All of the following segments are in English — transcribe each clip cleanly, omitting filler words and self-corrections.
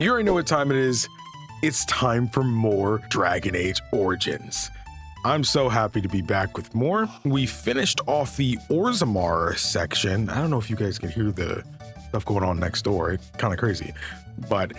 You already know what time it is. It's time for more Dragon Age Origins. I'm so happy to be back with more. We finished off the Orzammar section. I don't know if you guys can hear the stuff going on next door. It's kind of crazy, but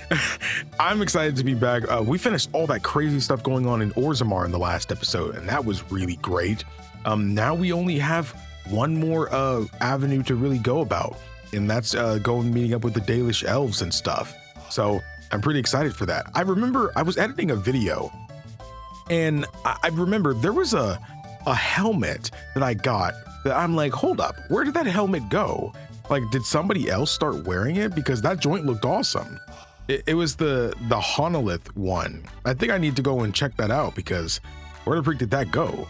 I'm excited to be back. We finished all that crazy stuff going on in Orzammar in the last episode, and that was really great. Now we only have one more avenue to really go about, and that's going meeting up with the Dalish elves and stuff. So I'm pretty excited for that. I remember I was editing a video and I remember there was a helmet that I got that I'm like, hold up, where did that helmet go? Like, did somebody else start wearing it? Because that joint looked awesome. It was the Honolith one. I think I need to go and check that out because where the freak did that go?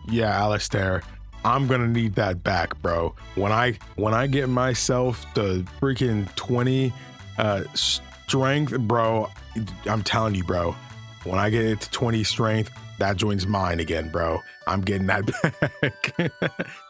Yeah, Alistair, I'm gonna need that back, bro. When I get myself to freaking 20 strength, bro, I'm telling you, bro, when I get it to 20 strength, that joint's mine again, bro. I'm getting that back.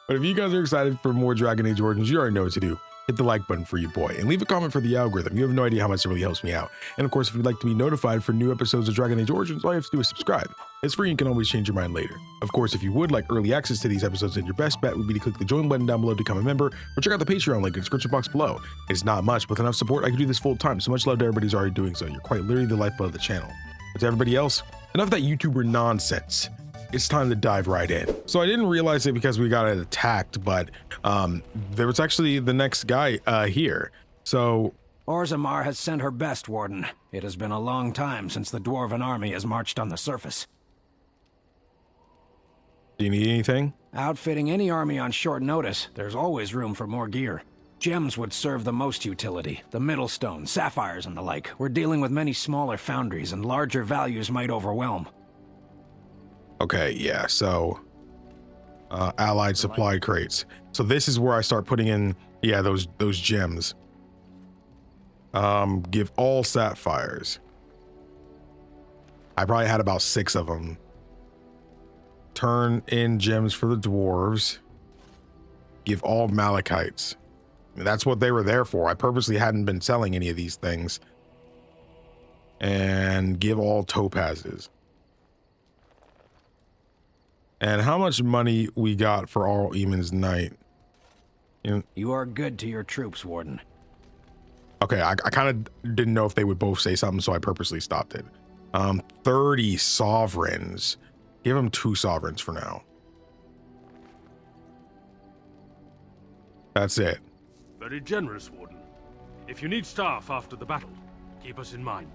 But if you guys are excited for more Dragon Age Origins, you already know what to do. Hit the like button for you, boy, and leave a comment for the algorithm. You have no idea how much it really helps me out. And of course, if you'd like to be notified for new episodes of Dragon Age Origins, all you have to do is subscribe. It's free and you can always change your mind later. Of course, if you would like early access to these episodes, then your best bet would be to click the join button down below to become a member, or check out the Patreon link in the description box below. It's not much, but with enough support, I can do this full time. So much love to everybody who's already doing so. You're quite literally the lifeblood of the channel. But to everybody else, enough of that YouTuber nonsense. It's time to dive right in. So I didn't realize it because we got it attacked, but there was actually the next guy here. So Orzammar has sent her best, Warden. It has been a long time since the dwarven army has marched on the surface. Do you need anything? Outfitting any army on short notice, there's always room for more gear. Gems would serve the most utility. The Middlestone, sapphires, and the like. We're dealing with many smaller foundries, and larger values might overwhelm. Okay, yeah, so allied supply crates. So this is where I start putting in, yeah, those gems. Give all sapphires. I probably had about 6 of them. Turn in gems for the dwarves. Give all malachites. I mean, that's what they were there for. I purposely hadn't been selling any of these things. And give all topazes. And how much money we got for Arl Eamon's Night? You are good to your troops, Warden. Okay, I kind of didn't know if they would both say something, so I purposely stopped it. 30 sovereigns. Give them 2 sovereigns for now. That's it. Very generous, Warden. If you need staff after the battle, keep us in mind.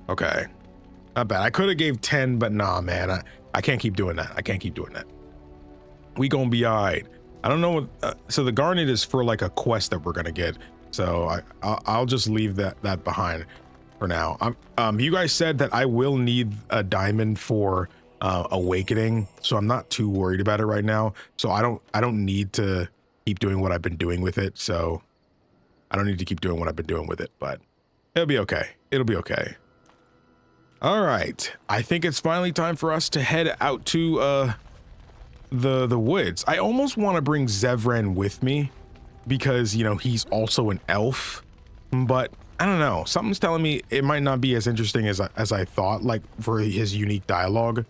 Okay. Not bad. I could have gave 10, but nah, man. I can't keep doing that. I can't keep doing that. We gonna be all right. I don't know what... so the garnet is for like a quest that we're gonna get. So I'll just leave that behind for now. You guys said that I will need a diamond for awakening, so I'm not too worried about it right now. So I don't need to keep doing what I've been doing with it. So I don't need to keep doing what I've been doing with it, but it'll be okay. It'll be okay. All right, I think it's finally time for us to head out to the woods. I almost want to bring Zevran with me because, you know, he's also an elf, but I don't know, something's telling me it might not be as interesting as I thought, like for his unique dialogue.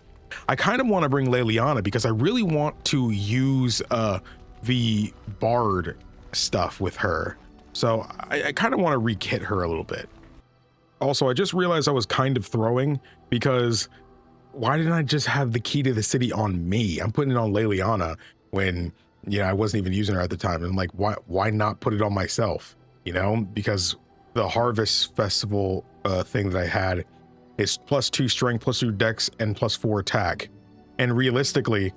I kind of want to bring Leliana because I really want to use the bard stuff with her, so I kind of want to re-kit her a little bit. Also, I just realized I was kind of throwing because why didn't I just have the key to the city on me? I'm putting it on Leliana when, you know, I wasn't even using her at the time. And I'm like, why not put it on myself? You know, because the Harvest Festival thing that I had is +2 strength, +2 dex, and +4 attack. And realistically,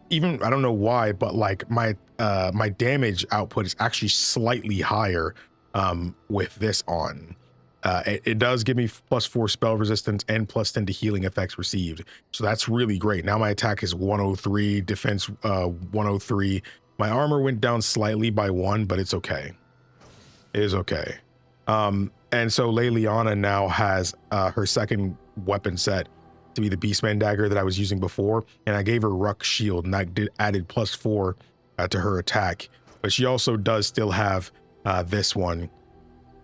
even, I don't know why, but like my damage output is actually slightly higher with this on. It does give me +4 spell resistance and +10 to healing effects received. So that's really great. Now my attack is 103, defense 103. My armor went down slightly by 1, but it's okay. It is okay. And so Leliana now has her second weapon set to be the Beastman dagger that I was using before, and I gave her Ruck Shield, and that added +4 to her attack. But she also does still have this one,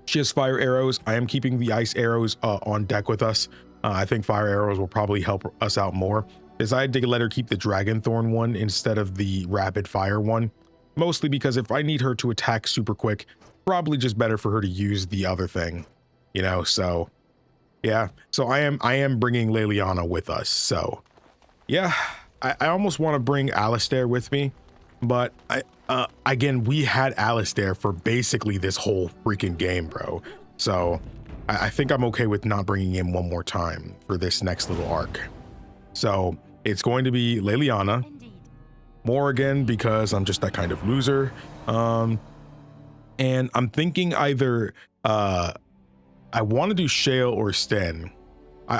She has fire arrows. I am keeping the ice arrows on deck with us. I think fire arrows will probably help us out more. Decided to let her keep the dragon thorn one instead of the rapid fire one, mostly because if I need her to attack super quick, probably just better for her to use the other thing, you know. So yeah, so I am bringing Leliana with us. So yeah, I almost want to bring Alistair with me, but again, we had Alistair for basically this whole freaking game, bro. So I think I'm okay with not bringing him one more time for this next little arc. So it's going to be Leliana. Indeed. More again, because I'm just that kind of loser. And I'm thinking either I want to do Shale or Sten.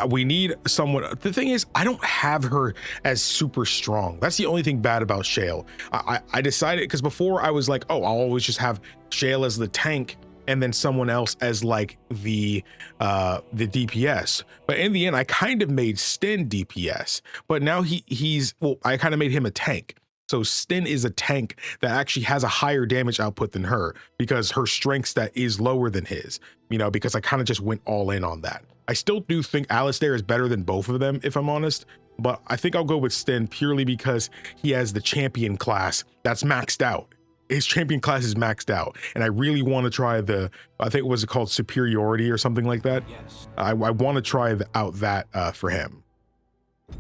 We need someone. The thing is, I don't have her as super strong. That's the only thing bad about Shale. I decided, because before I was like, oh, I'll always just have Shale as the tank and then someone else as like the DPS. But in the end, I kind of made Sten DPS. But now I kind of made him a tank. So Sten is a tank that actually has a higher damage output than her because her strength stat is lower than his, you know, because I kind of just went all in on that. I still do think Alistair is better than both of them, if I'm honest, but I think I'll go with Sten purely because he has the champion class that's maxed out. His champion class is maxed out, and I really want to try I think was it called superiority or something like that. Yes. I want to try out that for him.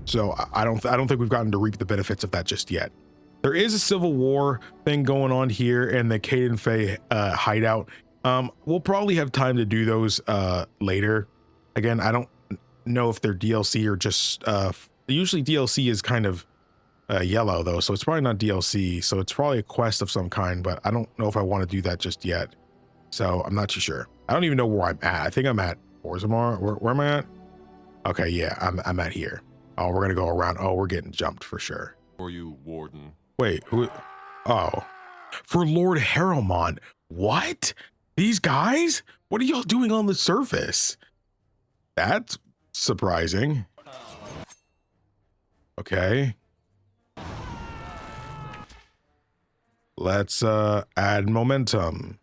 So I don't think we've gotten to reap the benefits of that just yet. There is a civil war thing going on here in the Caden Fae hideout. We'll probably have time to do those later. Again, I don't know if they're DLC or just usually DLC is kind of yellow though, so it's probably not DLC, so it's probably a quest of some kind, but I don't know if I want to do that just yet, so I'm not too sure. I don't even know where I'm at. I think I'm at Orzammar. Where am I at? Okay, yeah, I'm at here. Oh, we're gonna go around. Oh, we're getting jumped for sure. For you, Warden. Wait, who? Oh, for Lord Harrowmont. What? These guys? What are y'all doing on the surface? That's surprising. Okay. Let's add momentum.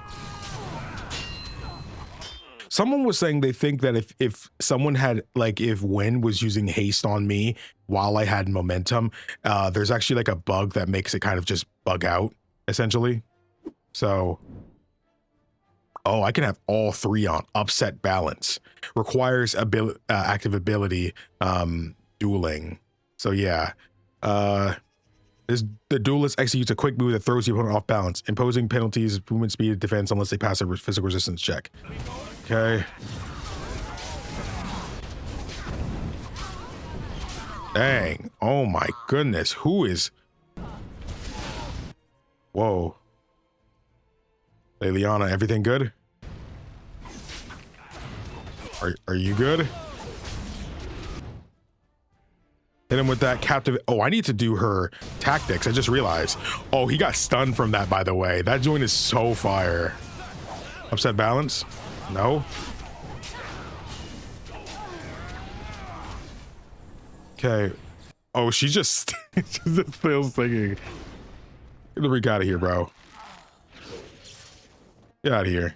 Someone was saying they think that if someone had, like, if Wynn was using haste on me while I had momentum, there's actually like a bug that makes it kind of just bug out, essentially. So, oh, I can have all three on. Upset balance. Requires active ability, dueling. So yeah. The duelist executes a quick move that throws the opponent off balance, imposing penalties, movement speed, defense, unless they pass a physical resistance check. Okay. Dang. Oh my goodness. Who is... Whoa. Leliana, everything good? Are you good? Hit him with that captive. Oh, I need to do her tactics. I just realized. Oh, he got stunned from that, by the way. That joint is so fire. Upset balance? No. Okay. Oh, she just still singing. Get the freak out of here, bro. Get out of here.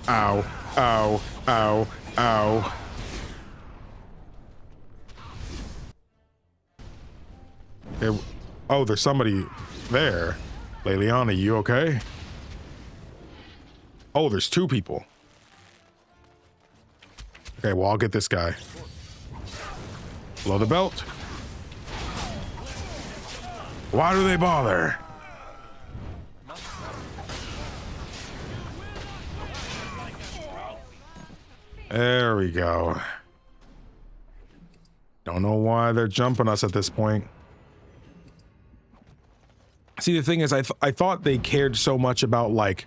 Ow. Ow. Ow. Ow. Okay. Oh, there's somebody there. Leliana, you okay? Oh, there's two people. Okay, well, I'll get this guy. Below the belt. Why do they bother? There we go. Don't know why they're jumping us at this point. See, the thing is, I thought they cared so much about, like,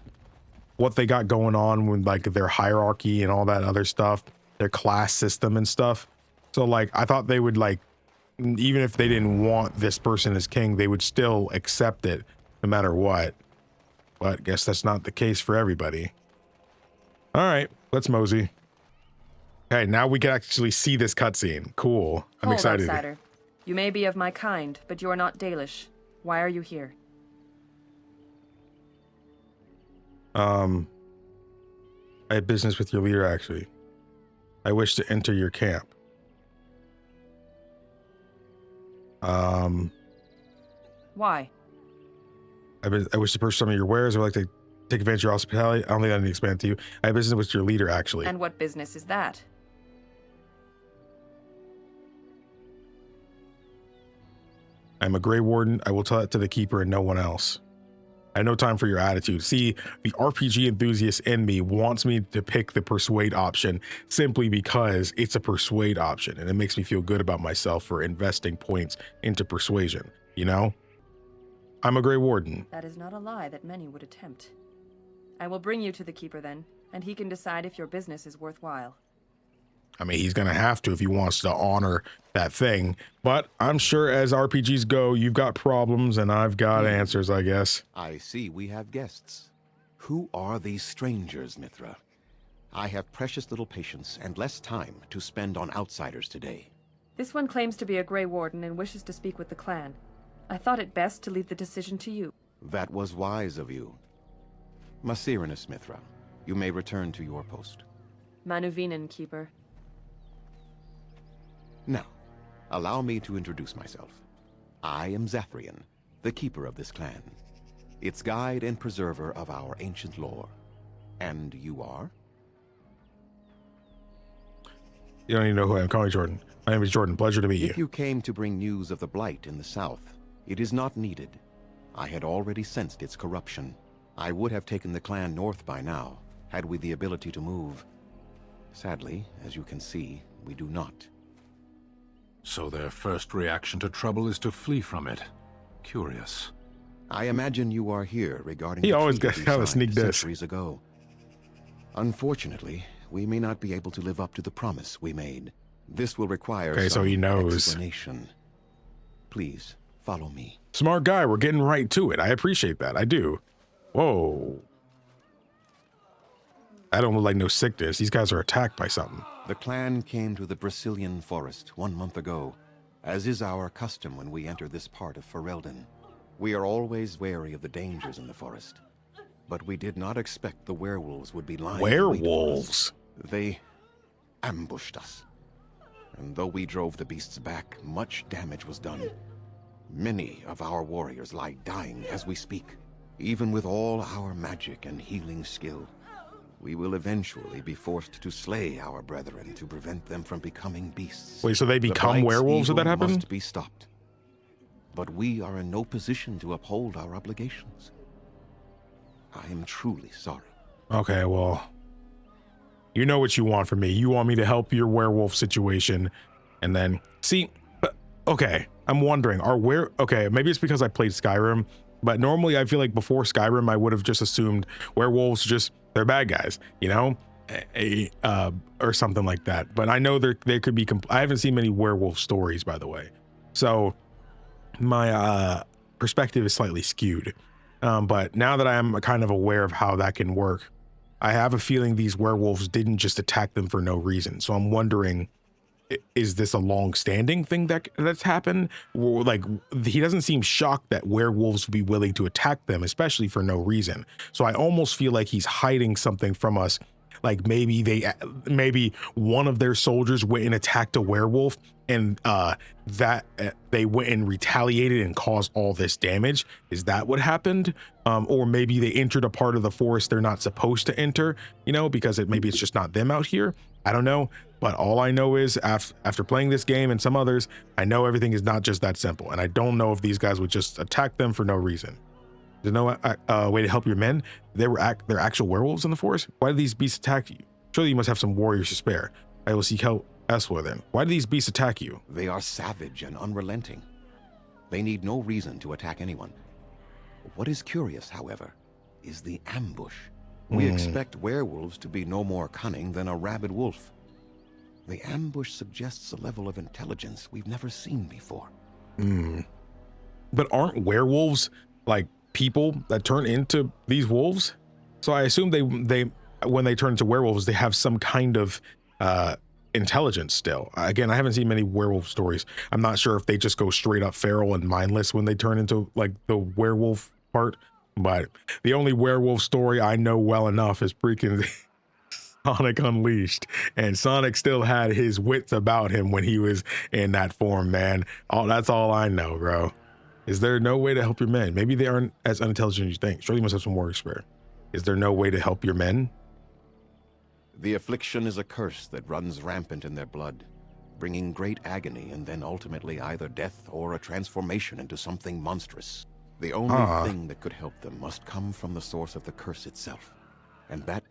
what they got going on with, like, their hierarchy and all that other stuff, their class system and stuff. So, like, I thought they would, like, even if they didn't want this person as king, they would still accept it no matter what. But I guess that's not the case for everybody. All right, let's mosey. Okay, now we can actually see this cutscene. Cool. I'm Hold, excited. Outsider. You may be of my kind, but you are not Dalish. Why are you here? I have business with your leader, actually. I wish to enter your camp. Why? I wish to purchase some of your wares. I would like to take advantage of your hospitality. I don't think I need to expand to you. I have business with your leader, actually. And what business is that? I'm a Grey Warden. I will tell it to the keeper and no one else. I have no time for your attitude. See, the RPG enthusiast in me wants me to pick the persuade option simply because it's a persuade option, and it makes me feel good about myself for investing points into persuasion, you know? I'm a Grey Warden. That is not a lie that many would attempt. I will bring you to the keeper then, and he can decide if your business is worthwhile. I mean, he's going to have to if he wants to honor that thing. But I'm sure as RPGs go, you've got problems and I've got answers, I guess. I see we have guests. Who are these strangers, Mithra? I have precious little patience and less time to spend on outsiders today. This one claims to be a Grey Warden and wishes to speak with the clan. I thought it best to leave the decision to you. That was wise of you. Masirinus, Mithra, you may return to your post. Manuvinen, Keeper. Now, allow me to introduce myself. I am Zathrian, the keeper of this clan, its guide and preserver of our ancient lore. And you are? You don't even know who I am. Call me Jordan. My name is Jordan. Pleasure to meet you. If you came to bring news of the Blight in the south, it is not needed. I had already sensed its corruption. I would have taken the clan north by now, had we the ability to move. Sadly, as you can see, we do not. So their first reaction to trouble is to flee from it. Curious. I imagine you are here regarding He the always treaty got how to we sneak signed this. centuries ago. Unfortunately, we may not be able to live up to the promise we made. This will require Okay, so some he knows. explanation. Please, follow me. Smart guy. We're getting right to it. I appreciate that. I do. Whoa. I don't look like no sickness. These guys are attacked by something. The clan came to the Brecilian forest 1 month ago, as is our custom when we enter this part of Ferelden. We are always wary of the dangers in the forest, but we did not expect the werewolves would be lying in wait for us. Werewolves. They ambushed us. And though we drove the beasts back, much damage was done. Many of our warriors lie dying as we speak. Even with all our magic and healing skill, we will eventually be forced to slay our brethren to prevent them from becoming beasts. Wait, so they become The Blight's werewolves if that evil happens? must be stopped. But we are in no position to uphold our obligations. I am truly sorry. Okay, well, you know what you want from me. You want me to help your werewolf situation. And then, see, okay, I'm wondering, okay, maybe it's because I played Skyrim, but normally I feel like before Skyrim, I would have just assumed werewolves they're bad guys, you know, or something like that. But I know they could be, I haven't seen many werewolf stories, by the way. So my perspective is slightly skewed. But now that I am kind of aware of how that can work, I have a feeling these werewolves didn't just attack them for no reason. So I'm wondering, is this a long-standing thing that's happened? Like, he doesn't seem shocked that werewolves would be willing to attack them, especially for no reason. So I almost feel like he's hiding something from us. Like maybe one of their soldiers went and attacked a werewolf, and that they went and retaliated and caused all this damage. Is that what happened? Or maybe they entered a part of the forest they're not supposed to enter, you know, because maybe it's just not them out here. I don't know. But all I know is after playing this game and some others, I know everything is not just that simple. And I don't know if these guys would just attack them for no reason. There's no way to help your men. They're actual werewolves in the forest. Why did these beasts attack you? Surely you must have some warriors to spare. I will seek help elsewhere then. Why do these beasts attack you? They are savage and unrelenting. They need no reason to attack anyone. What is curious, however, is the ambush. We expect werewolves to be no more cunning than a rabid wolf. The ambush suggests a level of intelligence we've never seen before. But aren't werewolves like people that turn into these wolves? So I assume they when they turn into werewolves, they have some kind of intelligence still. Again, I haven't seen many werewolf stories. I'm not sure if they just go straight up feral and mindless when they turn into like the werewolf part. But the only werewolf story I know well enough is freaking Sonic Unleashed, and Sonic still had his wits about him when he was in that form, man. That's all I know, bro. Is there no way to help your men? Maybe they aren't as unintelligent as you think. Surely you must have some warrior spirit. Is there no way to help your men? The affliction is a curse that runs rampant in their blood, bringing great agony and then ultimately either death or a transformation into something monstrous. The only thing that could help them must come from the source of the curse itself. And that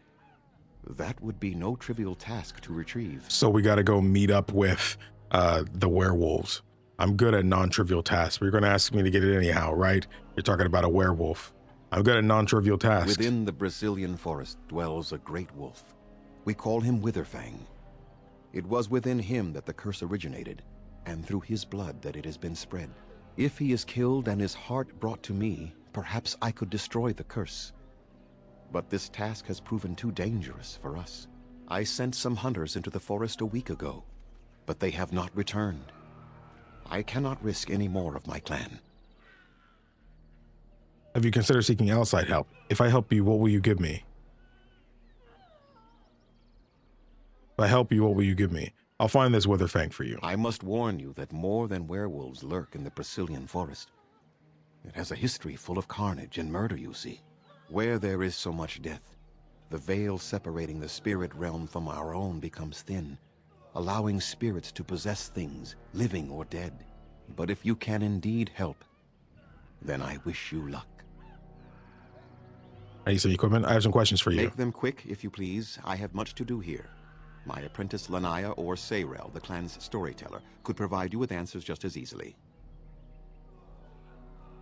would be no trivial task to retrieve. So we got to go meet up with the werewolves. I'm good at non-trivial tasks. But you're going to ask me to get it anyhow, right? You're talking about a werewolf. I'm good at non-trivial tasks. Within the Brecilian forest dwells a great wolf. We call him Witherfang. It was within him that the curse originated, and through his blood that it has been spread. If he is killed and his heart brought to me, perhaps I could destroy the curse. But this task has proven too dangerous for us. I sent some hunters into the forest a week ago, but they have not returned. I cannot risk any more of my clan. Have you considered seeking outside help? If I help you, what will you give me? If I help you, what will you give me? I'll find this Witherfang for you. I must warn you that more than werewolves lurk in the Brecilian forest. It has a history full of carnage and murder, you see. Where there is so much death, the veil separating the spirit realm from our own becomes thin, allowing spirits to possess things, living or dead. But if you can indeed help, then I wish you luck. I need some equipment. I have some questions for you. Make them quick, if you please. I have much to do here. My apprentice Lanaya or Sayrel, the clan's storyteller, could provide you with answers just as easily.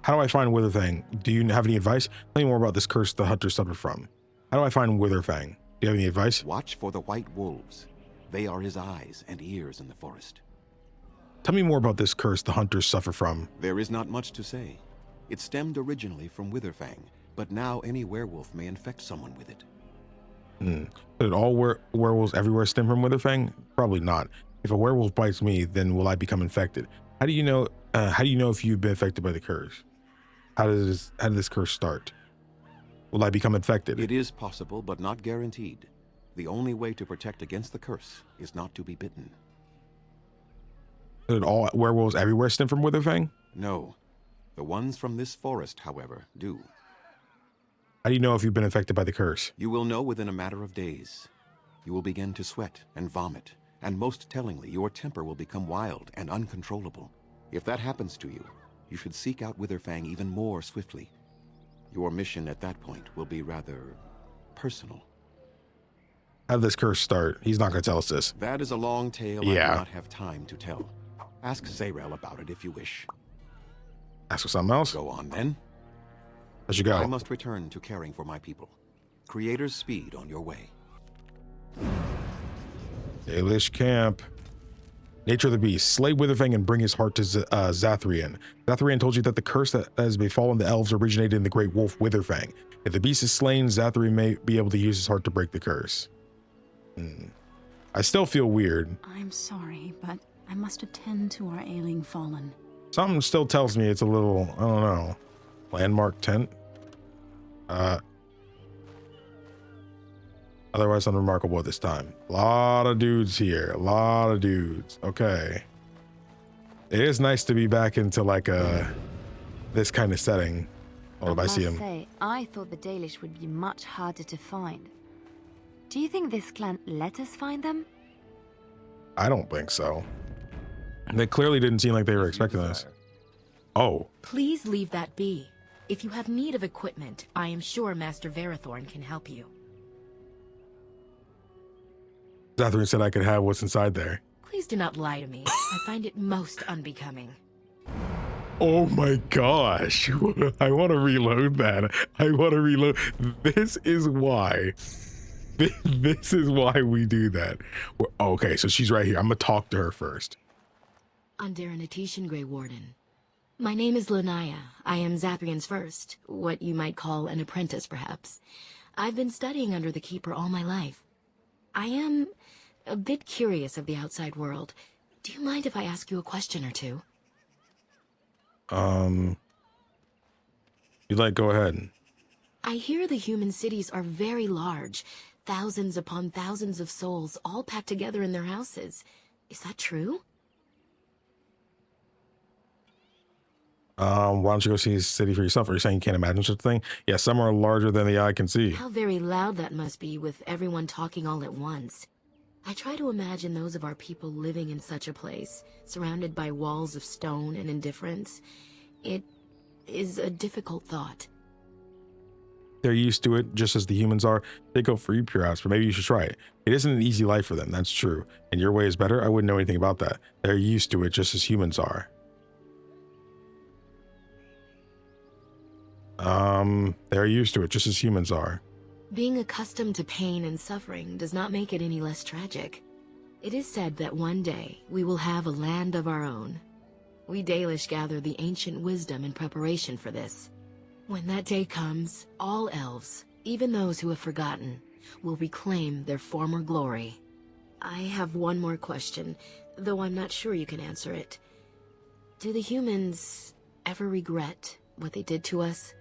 How do I find Witherfang? Do you have any advice? Tell me more about this curse the hunter suffered from. How do I find Witherfang? Do you have any advice? Watch for the white wolves. They are his eyes and ears in the forest. Tell me more about this curse the hunters suffer from. There is not much to say. It stemmed originally from Witherfang, but now any werewolf may infect someone with it. Did all werewolves everywhere stem from Witherfang? Probably not. If a werewolf bites me, then will I become infected? How do you know? How do you know if you've been affected by the curse? How did this curse start? Will I become infected? It is possible, but not guaranteed. The only way to protect against the curse is not to be bitten. Did all werewolves everywhere stem from Witherfang? No. The ones from this forest, however, do. How do you know if you've been affected by the curse? You will know within a matter of days. You will begin to sweat and vomit, and most tellingly, your temper will become wild and uncontrollable. If that happens to you, you should seek out Witherfang even more swiftly. Your mission at that point will be rather personal. How did this curse start? He's not going to tell us this. That is a long tale I do not have time to tell. Ask Zayrel about it if you wish. Ask for something else? Go on then. Let's you go. I must return to caring for my people. Creator's speed on your way. Dalish camp. Nature of the beast. Slay Witherfang and bring his heart to Zathrian. Zathrian told you that the curse that has befallen the elves originated in the great wolf Witherfang. If the beast is slain, Zathrian may be able to use his heart to break the curse. I still feel weird. I'm sorry, but I must attend to our ailing fallen. Something still tells me it's a little, I don't know, landmark tent. Otherwise unremarkable at this time. A lot of dudes here. A lot of dudes. Okay. It is nice to be back into like this kind of setting. Oh, I see him. Say, I thought the Dalish would be much harder to find. Do you think this clan let us find them? I don't think so. They clearly didn't seem like they were expecting this. Oh. Please leave that be. If you have need of equipment, I am sure Master Verathorn can help you. Zathrian said I could have what's inside there. Please do not lie to me. I find it most unbecoming. Oh my gosh. I want to reload that. I want to reload. This is why. This is why we do that. Okay, so she's right here. I'm going to talk to her first. Under an Atishan Grey Warden. My name is Lanaya. I am Zathrian's first, what you might call an apprentice, perhaps. I've been studying under the Keeper all my life. I am a bit curious of the outside world. Do you mind if I ask you a question or two? You'd like, go ahead. I hear the human cities are very large, thousands upon thousands of souls all packed together in their houses. Is that true? Why don't you go see the city for yourself? Are you saying you can't imagine such a thing? Yeah, some are larger than the eye can see. How very loud that must be with everyone talking all at once. I try to imagine those of our people living in such a place, surrounded by walls of stone and indifference. It is a difficult thought. They're used to it, just as the humans are. They go free pure outs, but maybe you should try it. It isn't an easy life for them, that's true. And your way is better? I wouldn't know anything about that. They're used to it, just as humans are. They're used to it, just as humans are. Being accustomed to pain and suffering does not make it any less tragic. It is said that one day we will have a land of our own. We Dalish gather the ancient wisdom in preparation for this. When that day comes, all elves, even those who have forgotten, will reclaim their former glory. I have one more question, though I'm not sure you can answer it. Do the humans ever regret what they did to us?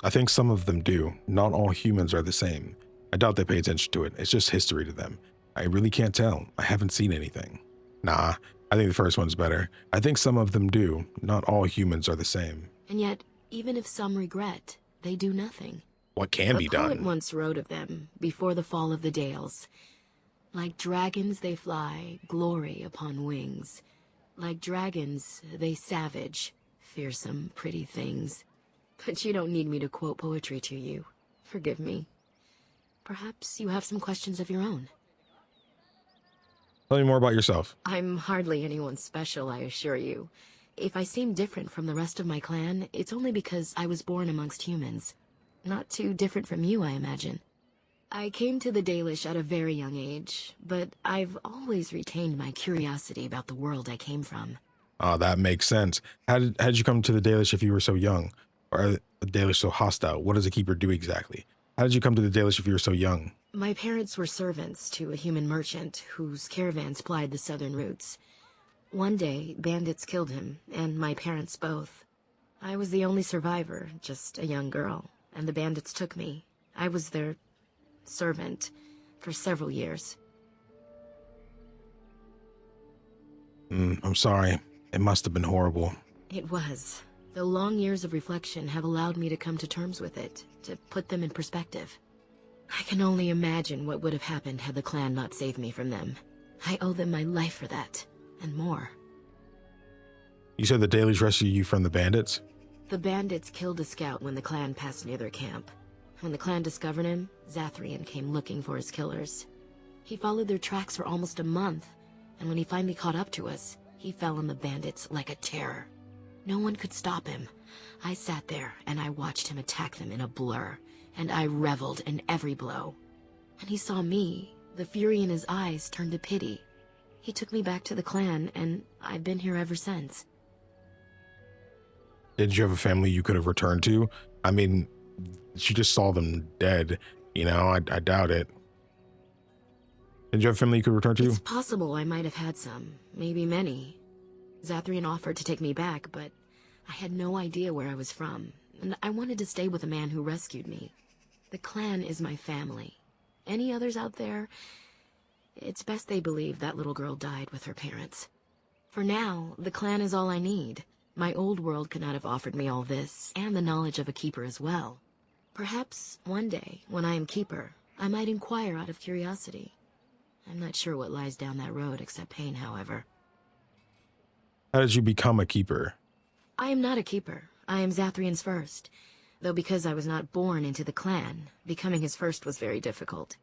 I think some of them do. Not all humans are the same. I doubt they pay attention to it. It's just history to them. I really can't tell. I haven't seen anything. Nah, I think the first one's better. I think some of them do. Not all humans are the same. And yet, even if some regret, they do nothing. What can be done? A poet once wrote of them, before the fall of the Dales. Like dragons they fly, glory upon wings. Like dragons, they savage, fearsome, pretty things. But you don't need me to quote poetry to you. Forgive me. Perhaps you have some questions of your own. Tell me more about yourself. I'm hardly anyone special, I assure you. If I seem different from the rest of my clan, it's only because I was born amongst humans. Not too different from you, I imagine. I came to the Dalish at a very young age, but I've always retained my curiosity about the world I came from. Ah, that makes sense. How did you come to the Dalish if you were so young? Or are the Dalish so hostile? What does a keeper do exactly? How did you come to the Dalish if you were so young? My parents were servants to a human merchant whose caravans plied the southern routes. One day, bandits killed him, and my parents both. I was the only survivor, just a young girl, and the bandits took me. I was their servant for several years. I'm sorry. It must have been horrible. It was. Though long years of reflection have allowed me to come to terms with it, to put them in perspective. I can only imagine what would have happened had the clan not saved me from them. I owe them my life for that, and more. You said the Dalish rescued you from the bandits? The bandits killed a scout when the clan passed near their camp. When the clan discovered him, Zathrian came looking for his killers. He followed their tracks for almost a month, and when he finally caught up to us, he fell on the bandits like a terror. No one could stop him. I sat there and I watched him attack them in a blur, and I reveled in every blow. And he saw me. The fury in his eyes turned to pity. He took me back to the clan, and I've been here ever since. Did you have a family you could have returned to? I mean, she just saw them dead. You know, I doubt it. Did you have a family you could return to? It's possible I might have had some, maybe many. Zathrian offered to take me back, but I had no idea where I was from, and I wanted to stay with the man who rescued me. The clan is my family. Any others out there? It's best they believe that little girl died with her parents. For now, the clan is all I need. My old world could not have offered me all this, and the knowledge of a keeper as well. Perhaps one day, when I am keeper, I might inquire out of curiosity. I'm not sure what lies down that road except pain, however. How did you become a keeper? I am not a keeper. I am Zathrian's first. Though because I was not born into the clan, becoming his first was very difficult.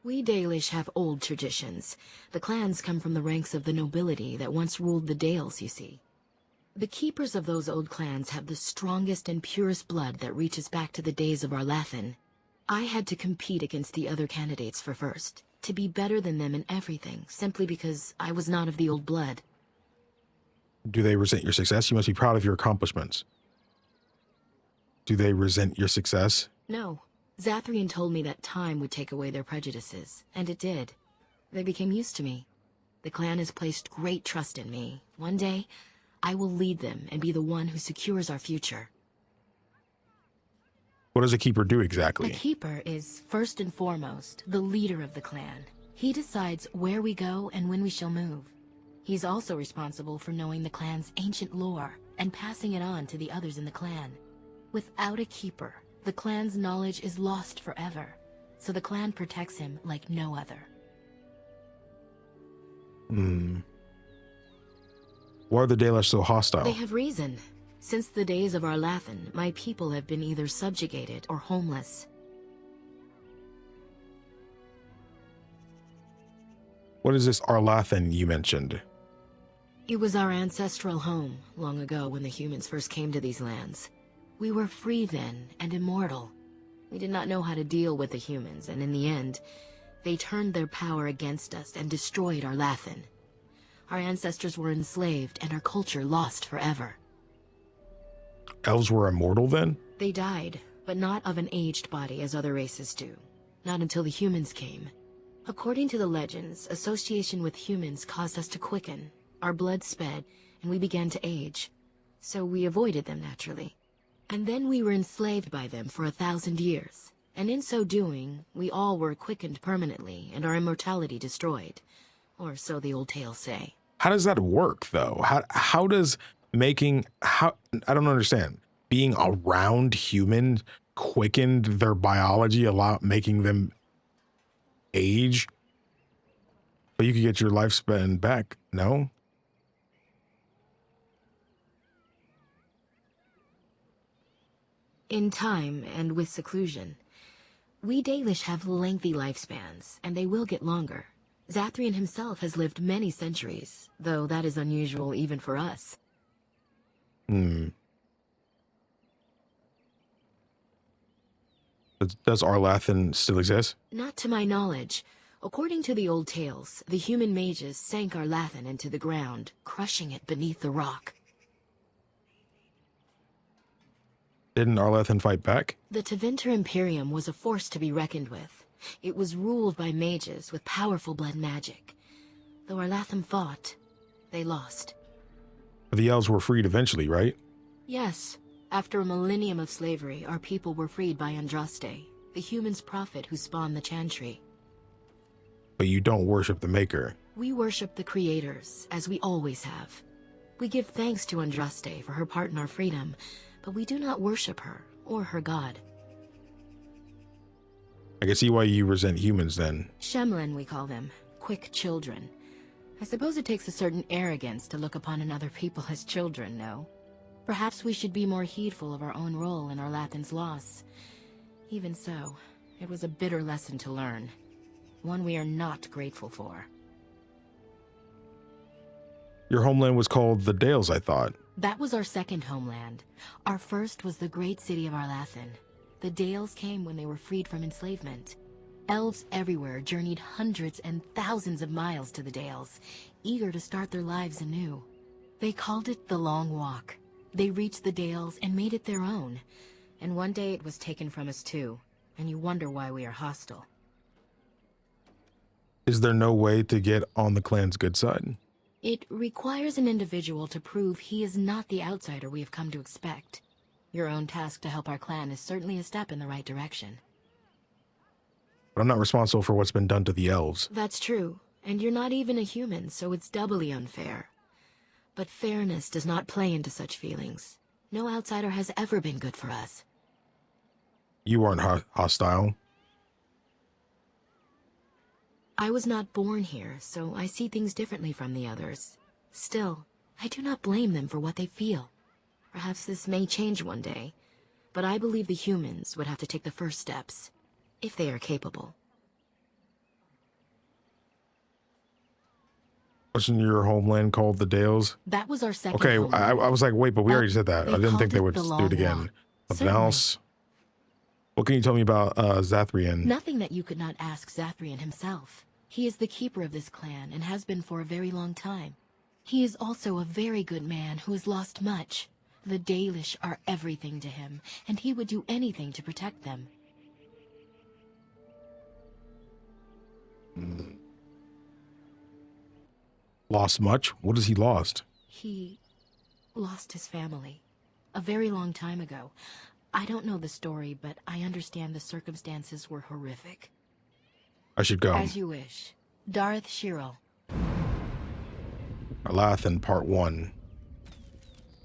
We Dalish have old traditions. The clans come from the ranks of the nobility that once ruled the Dales, you see. The keepers of those old clans have the strongest and purest blood that reaches back to the days of Arlathan. I had to compete against the other candidates for first, to be better than them in everything, simply because I was not of the old blood. Do they resent your success? You must be proud of your accomplishments. Do they resent your success? No. Zathrian told me that time would take away their prejudices, and it did. They became used to me. The clan has placed great trust in me. One day, I will lead them and be the one who secures our future. What does a keeper do The exactly? keeper is, first and foremost, the leader of the clan. He decides where we go and when we shall move. He's also responsible for knowing the clan's ancient lore and passing it on to the others in the clan. Without a keeper, the clan's knowledge is lost forever, so the clan protects him like no other. Why are the Dalish so hostile? They have reason. Since the days of Arlathan, my people have been either subjugated or homeless. What is this Arlathan you mentioned? It was our ancestral home, long ago when the humans first came to these lands. We were free then, and immortal. We did not know how to deal with the humans, and in the end, they turned their power against us and destroyed Arlathan. Our ancestors were enslaved, and our culture lost forever. Elves were immortal then? They died, but not of an aged body as other races do. Not until the humans came. According to the legends, association with humans caused us to quicken. Our blood sped, and we began to age. So we avoided them naturally. And then we were enslaved by them for 1,000 years. And in so doing, we all were quickened permanently and our immortality destroyed. Or so the old tales say. How does that work though? How does I don't understand. Being around humans quickened their biology, making them age? But you could get your lifespan back, no? In time and with seclusion. We Dalish have lengthy lifespans, and they will get longer. Zathrian himself has lived many centuries, though that is unusual even for us. Does Arlathan still exist? Not to my knowledge. According to the old tales, the human mages sank Arlathan into the ground, crushing it beneath the rock. Didn't Arlathan fight back? The Tevinter Imperium was a force to be reckoned with. It was ruled by mages with powerful blood magic. Though Arlathan fought, they lost. The elves were freed eventually, right? Yes. After a millennium of slavery, our people were freed by Andraste, the human's prophet who spawned the Chantry. But you don't worship the Maker. We worship the creators, as we always have. We give thanks to Andraste for her part in our freedom, but we do not worship her or her god. I can see why you resent humans then. Shemlin, we call them. Quick children. I suppose it takes a certain arrogance to look upon another people as children, no? Perhaps we should be more heedful of our own role in Arlathan's loss. Even so, it was a bitter lesson to learn. One we are not grateful for. Your homeland was called the Dales, I thought. That was our second homeland. Our first was the great city of Arlathan. The Dales came when they were freed from enslavement. Elves everywhere journeyed hundreds and thousands of miles to the Dales, eager to start their lives anew. They called it the Long Walk. They reached the Dales and made it their own. And one day it was taken from us too, and you wonder why we are hostile. Is there no way to get on the clan's good side? It requires an individual to prove he is not the outsider we have come to expect. Your own task to help our clan is certainly a step in the right direction. But I'm not responsible for what's been done to the elves. That's true, and you're not even a human, so it's doubly unfair. But fairness does not play into such feelings. No outsider has ever been good for us. You weren't hostile. I was not born here, so I see things differently from the others. Still, I do not blame them for what they feel. Perhaps this may change one day, but I believe the humans would have to take the first steps, if they are capable. Wasn't your homeland called the Dales? That was our second Okay, homeland. I was like, wait, but we already said that. They I didn't think called they it would the do Long it again. Walk. Something Certainly. else? What can you tell me about Zathrian? Nothing that you could not ask Zathrian himself. He is the keeper of this clan and has been for a very long time. He is also a very good man who has lost much. The Dalish are everything to him, and he would do anything to protect them. Lost much? What has he lost? He lost his family a very long time ago. I don't know the story, but I understand the circumstances were horrific. I should go. As you wish. Darth Shiro. Alathan, Part 1.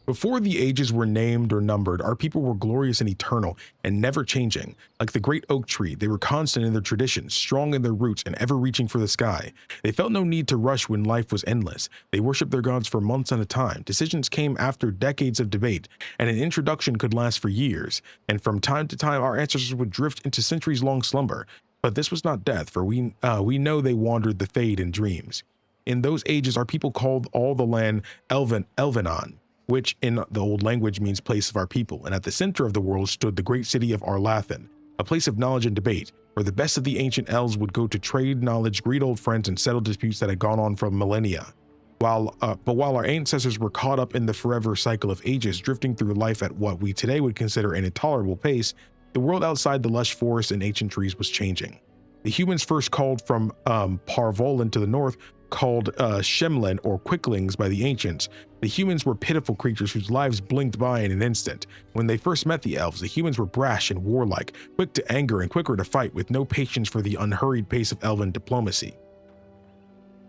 Before the ages were named or numbered, our people were glorious and eternal, and never changing. Like the great oak tree, they were constant in their traditions, strong in their roots, and ever reaching for the sky. They felt no need to rush when life was endless. They worshipped their gods for months at a time. Decisions came after decades of debate, and an introduction could last for years. And from time to time, our ancestors would drift into centuries-long slumber. But this was not death, for we know they wandered the fade in dreams. In those ages, our people called all the land Elvenon, which in the old language means place of our people, and at the center of the world stood the great city of Arlathan, a place of knowledge and debate, where the best of the ancient elves would go to trade knowledge, greet old friends, and settle disputes that had gone on for millennia. While our ancestors were caught up in the forever cycle of ages, drifting through life at what we today would consider an intolerable pace, the world outside the lush forests and ancient trees was changing. The humans first called from Parvolan to the north, called Shemlen or Quicklings by the ancients. The humans were pitiful creatures whose lives blinked by in an instant. When they first met the elves, the humans were brash and warlike, quick to anger and quicker to fight, with no patience for the unhurried pace of elven diplomacy.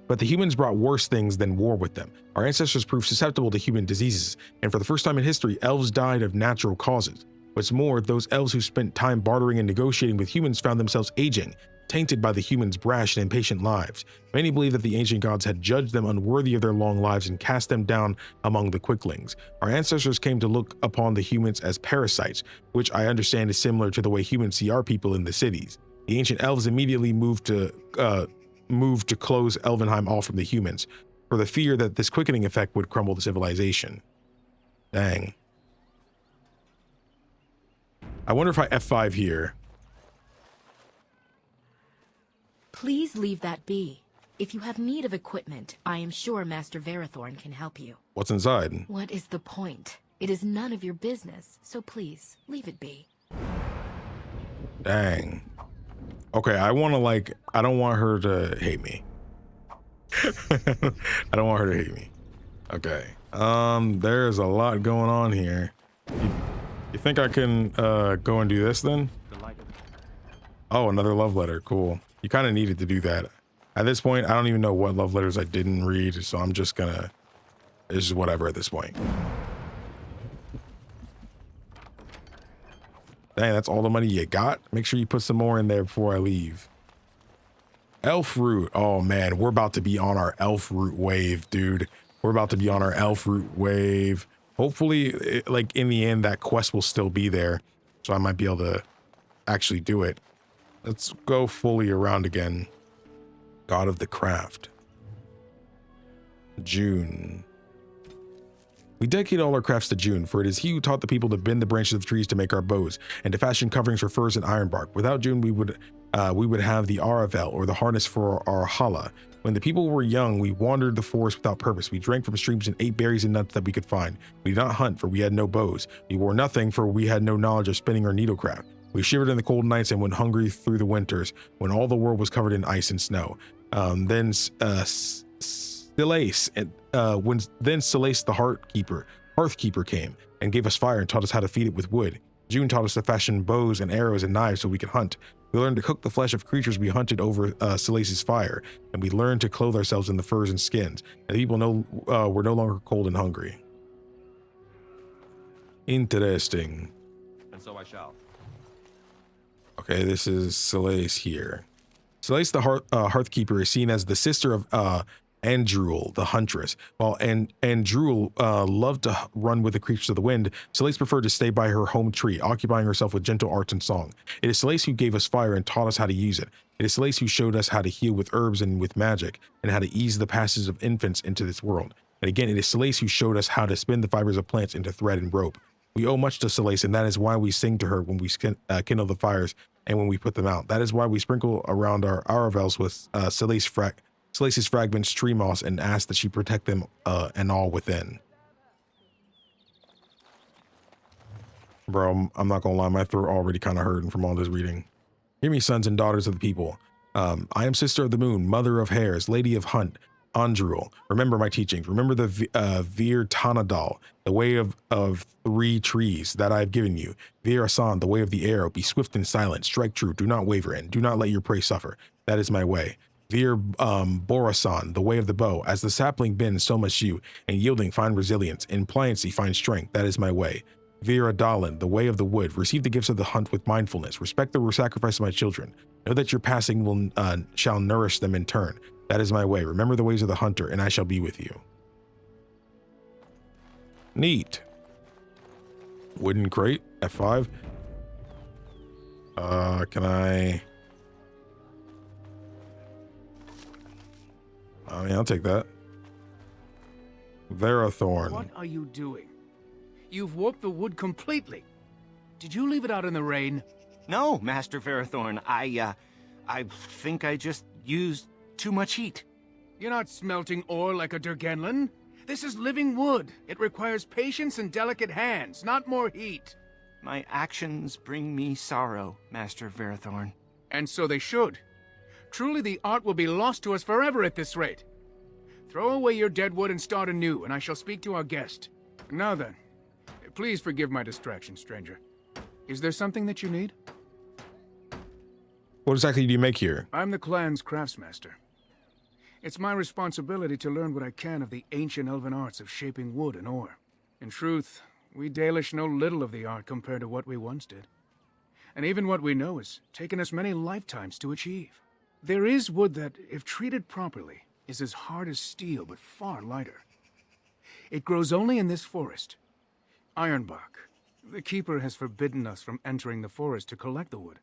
But the humans brought worse things than war with them. Our ancestors proved susceptible to human diseases, and for the first time in history, elves died of natural causes. What's more, those elves who spent time bartering and negotiating with humans found themselves aging, tainted by the humans' brash and impatient lives. Many believe that the ancient gods had judged them unworthy of their long lives and cast them down among the quicklings. Our ancestors came to look upon the humans as parasites, which I understand is similar to the way humans see our people in the cities. The ancient elves immediately moved to close Elvenheim off from the humans, for the fear that this quickening effect would crumble the civilization. Dang. I wonder if I F5 here. Please leave that be. If you have need of equipment, I am sure Master Verathorn can help you. What's inside? What is the point? It is none of your business, so please, leave it be. Dang. Okay, I don't want her to hate me. I don't want her to hate me. Okay. There's a lot going on here. You think I can go and do this then? Oh, another love letter. Cool. You kind of needed to do that. At this point, I don't even know what love letters I didn't read, so I'm just gonna... It's just whatever at this point. Dang, that's all the money you got? Make sure you put some more in there before I leave. Elf root. Oh man, we're about to be on our elf root wave, dude. We're about to be on our elf root wave. Hopefully, like in the end, that quest will still be there, so I might be able to actually do it. Let's go fully around again. God of the Craft. June. We dedicate all our crafts to June, for it is he who taught the people to bend the branches of trees to make our bows, and to fashion coverings for furs and ironbark. Without June, we would have the Aravel, or the harness for our Hala. When the people were young, we wandered the forest without purpose. We drank from streams and ate berries and nuts that we could find. We did not hunt, for we had no bows. We wore nothing, for we had no knowledge of spinning or needlecraft. We shivered in the cold nights and went hungry through the winters, when all the world was covered in ice and snow. Then Stilace, the Hearthkeeper came and gave us fire and taught us how to feed it with wood. June taught us to fashion bows and arrows and knives so we could hunt. We learned to cook the flesh of creatures we hunted over Stilace's fire, and we learned to clothe ourselves in the furs and skins. And the people were no longer cold and hungry. Interesting. And so I shall. Okay, this is Stilace here. Stilace the Hearthkeeper is seen as the sister of Andruel, the huntress. While Andruel loved to run with the creatures of the wind, Stilace preferred to stay by her home tree, occupying herself with gentle arts and song. It is Stilace who gave us fire and taught us how to use it. It is Stilace who showed us how to heal with herbs and with magic, and how to ease the passage of infants into this world. And again, it is Stilace who showed us how to spin the fibers of plants into thread and rope. We owe much to Stilace, and that is why we sing to her when we kindle the fires and when we put them out. That is why we sprinkle around our Aravels with Stilace's fragments, tree moss, and ask that she protect them and all within. Bro, I'm not gonna lie, my throat already kind of hurting from all this reading. Hear me, sons and daughters of the people. I am sister of the moon, mother of hares, lady of hunt. Andruel, remember my teachings. Remember the Vir Tanadal, the way of 3 trees that I have given you. Vir Asan, the way of the arrow. Be swift and silent. Strike true. Do not waver in. Do not let your prey suffer. That is my way. Vir Borasan, the way of the bow. As the sapling bends, so must you. In yielding, find resilience. In pliancy, find strength. That is my way. Vir Adalin, the way of the wood. Receive the gifts of the hunt with mindfulness. Respect the sacrifice of my children. Know that your passing will shall nourish them in turn. That is my way. Remember the ways of the hunter, and I shall be with you. Neat. Wooden crate, F5. Can I mean, I'll take that. Verathorn. What are you doing? You've warped the wood completely. Did you leave it out in the rain? No, Master Verathorn. I think I just used too much heat. You're not smelting ore like a Durgenlin. This is living wood. It requires patience and delicate hands, not more heat. My actions bring me sorrow, Master Verathorn. And so they should. Truly the art will be lost to us forever at this rate. Throw away your dead wood and start anew, and I shall speak to our guest. Now then, please forgive my distraction, stranger. Is there something that you need? What exactly do you make here? I'm the clan's craftsmaster. It's my responsibility to learn what I can of the ancient elven arts of shaping wood and ore. In truth, we Dalish know little of the art compared to what we once did. And even what we know has taken us many lifetimes to achieve. There is wood that, if treated properly, is as hard as steel but far lighter. It grows only in this forest. Ironbark. The keeper has forbidden us from entering the forest to collect the wood.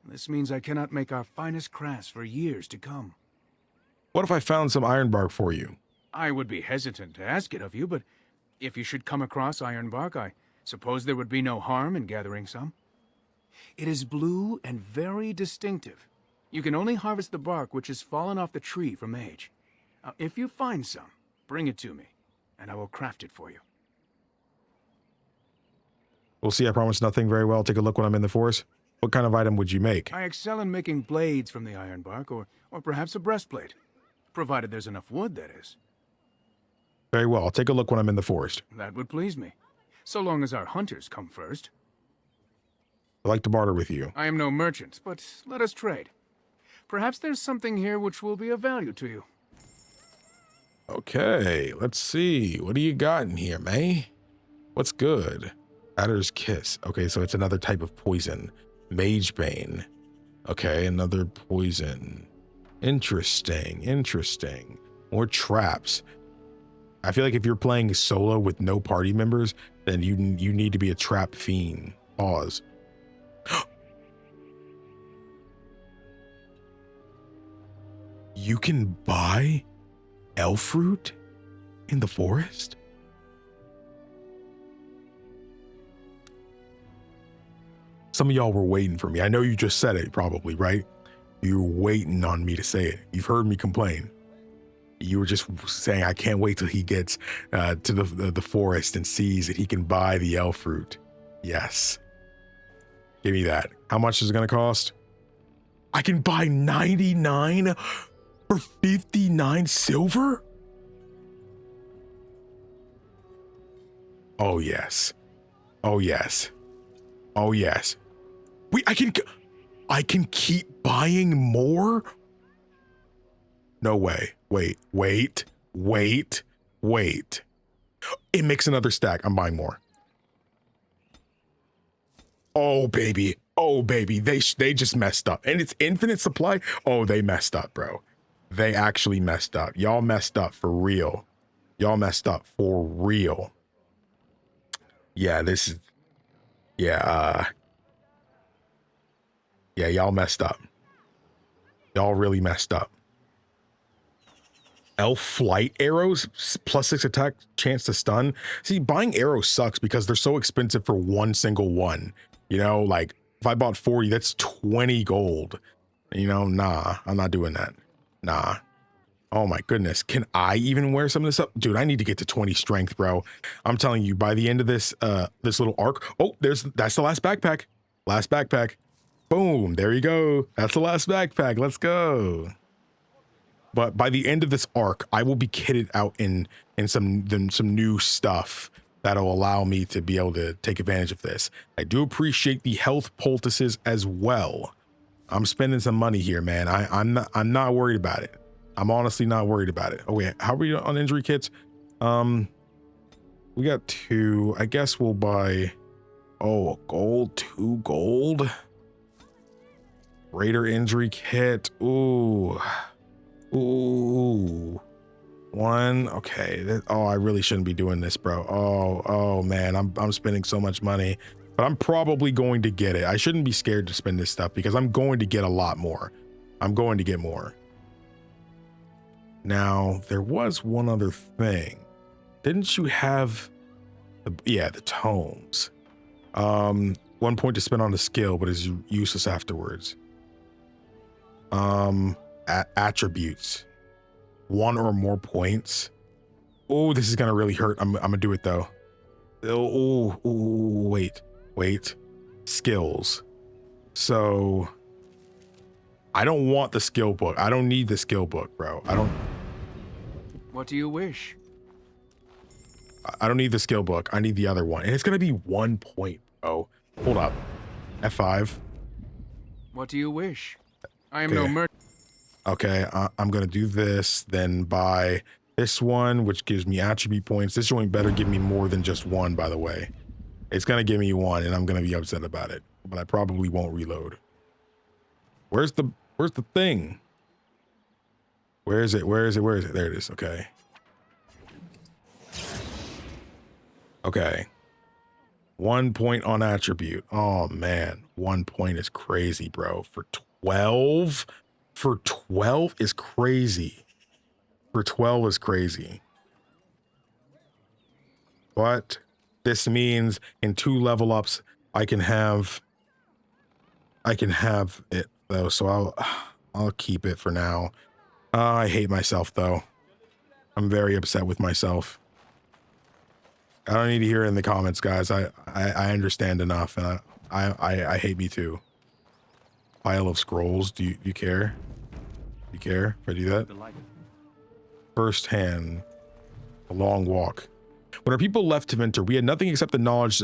This means I cannot make our finest crafts for years to come. What if I found some ironbark for you? I would be hesitant to ask it of you, but if you should come across ironbark, I suppose there would be no harm in gathering some. It is blue and very distinctive. You can only harvest the bark which has fallen off the tree from age. Now, if you find some, bring it to me, and I will craft it for you. We'll see. I promise nothing. Very well. Take a look when I'm in the forest. What kind of item would you make? I excel in making blades from the ironbark, or perhaps a breastplate. Provided there's enough wood, that is. Very well. I'll take a look when I'm in the forest. That would please me. So long as our hunters come first. I'd like to barter with you. I am no merchant, but let us trade. Perhaps there's something here which will be of value to you. Okay, let's see. What do you got in here, May? What's good? Adder's Kiss. Okay, so it's another type of poison. Mage Bane. Okay, another poison. Interesting. More traps. I feel like if you're playing solo with no party members, then you need to be a trap fiend. Pause. You can buy elf fruit in the forest? Some of y'all were waiting for me. I know you just said it probably, right? You were waiting on me to say it. You've heard me complain. You were just saying, I can't wait till he gets to the forest and sees that he can buy the elf fruit. Yes. Give me that. How much is it going to cost? I can buy 99 for 59 silver? Oh, yes. Oh, yes. Oh, yes. Wait, I can keep buying more? No way. Wait. It makes another stack. I'm buying more. Oh, baby. They just messed up. And it's infinite supply. Oh, they messed up, bro. They actually messed up. Y'all messed up for real. Y'all messed up for real. Yeah, this is... Yeah, y'all messed up. Y'all really messed up. Elf flight arrows, +6 attack, chance to stun. See, buying arrows sucks because they're so expensive for one single one. You know, like, if I bought 40, that's 20 gold. You know, nah, I'm not doing that. Nah. Oh my goodness. Can I even wear some of this up? Dude, I need to get to 20 strength, bro. I'm telling you, by the end of this this little arc. Oh, that's the last backpack. Last backpack. Boom. There you go. That's the last backpack. Let's go. but by the end of this arc, I will be kitted out in some new stuff that'll allow me to be able to take advantage of this. I do appreciate the health poultices as well. I'm spending some money here, man. I'm not worried about it. I'm honestly not worried about it. Oh wait, how are we on injury kits? We got 2. I guess we'll buy, oh, gold, 2 gold. Raider injury kit. Ooh. 1. Okay. Oh, I really shouldn't be doing this, bro. Oh man, I'm spending so much money, but I'm probably going to get it. I shouldn't be scared to spend this stuff because I'm going to get a lot more. I'm going to get more. Now, there was one other thing. Didn't you have the tomes? 1 point to spend on a skill, but is useless afterwards. Attributes. 1 or more points. Oh, this is gonna really hurt. I'm gonna do it though. Oh, wait. Skills. So I don't want the skill book. I don't need the skill book, bro. What do you wish? I don't need the skill book. I need the other one. And it's gonna be 1 point, bro. Hold up. F5. What do you wish? I am no merchant. Okay, I'm gonna do this, then buy this one, which gives me attribute points. This joint better give me more than just 1, by the way. It's gonna give me 1, and I'm gonna be upset about it, but I probably won't reload. Where's the thing? Where is it? There it is. Okay. Okay. 1 point on attribute. Oh man, 1 point is crazy, bro. For 12 is crazy. For 12 is crazy. But this means in 2 level ups, I can have it though. So I'll keep it for now. I hate myself though. I'm very upset with myself. I don't need to hear it in the comments, guys. I understand enough, and I hate me too. Pile of scrolls. Do you care? You care if I do that? First hand. A long walk. When our people left Tevinter, we had nothing except the knowledge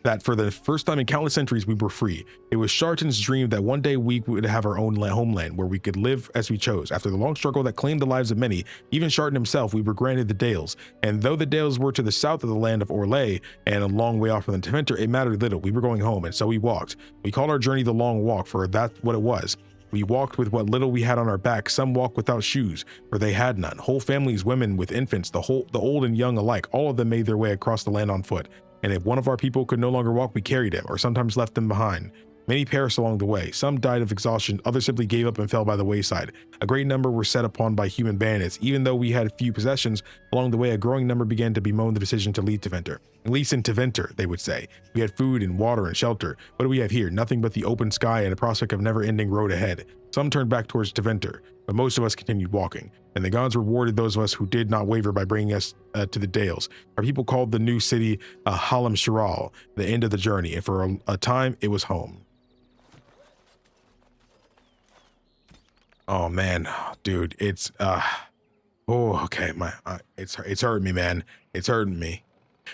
that for the first time in countless centuries, we were free. It was Shartan's dream that one day we would have our own homeland where we could live as we chose. After the long struggle that claimed the lives of many, even Shartan himself, we were granted the Dales. And though the Dales were to the south of the land of Orlais and a long way off from the Tevinter, it mattered little. We were going home, and so we walked. We called our journey the Long Walk, for that's what it was. We walked with what little we had on our back. Some walked without shoes, for they had none. Whole families, women with infants, the old and young alike, all of them made their way across the land on foot. And if one of our people could no longer walk, we carried him, or sometimes left them behind. Many perished along the way. Some died of exhaustion, others simply gave up and fell by the wayside. A great number were set upon by human bandits. Even though we had few possessions, along the way a growing number began to bemoan the decision to leave Tevinter. At least in Tevinter, they would say. We had food and water and shelter. What do we have here? Nothing but the open sky and a prospect of never-ending road ahead. Some turned back towards Tevinter, but most of us continued walking. And the gods rewarded those of us who did not waver by bringing us to the Dales. Our people called the new city Halam Shiral, the end of the journey, and for a time it was home. Oh man, dude, it's okay, it's hurting me, man. It's hurting me.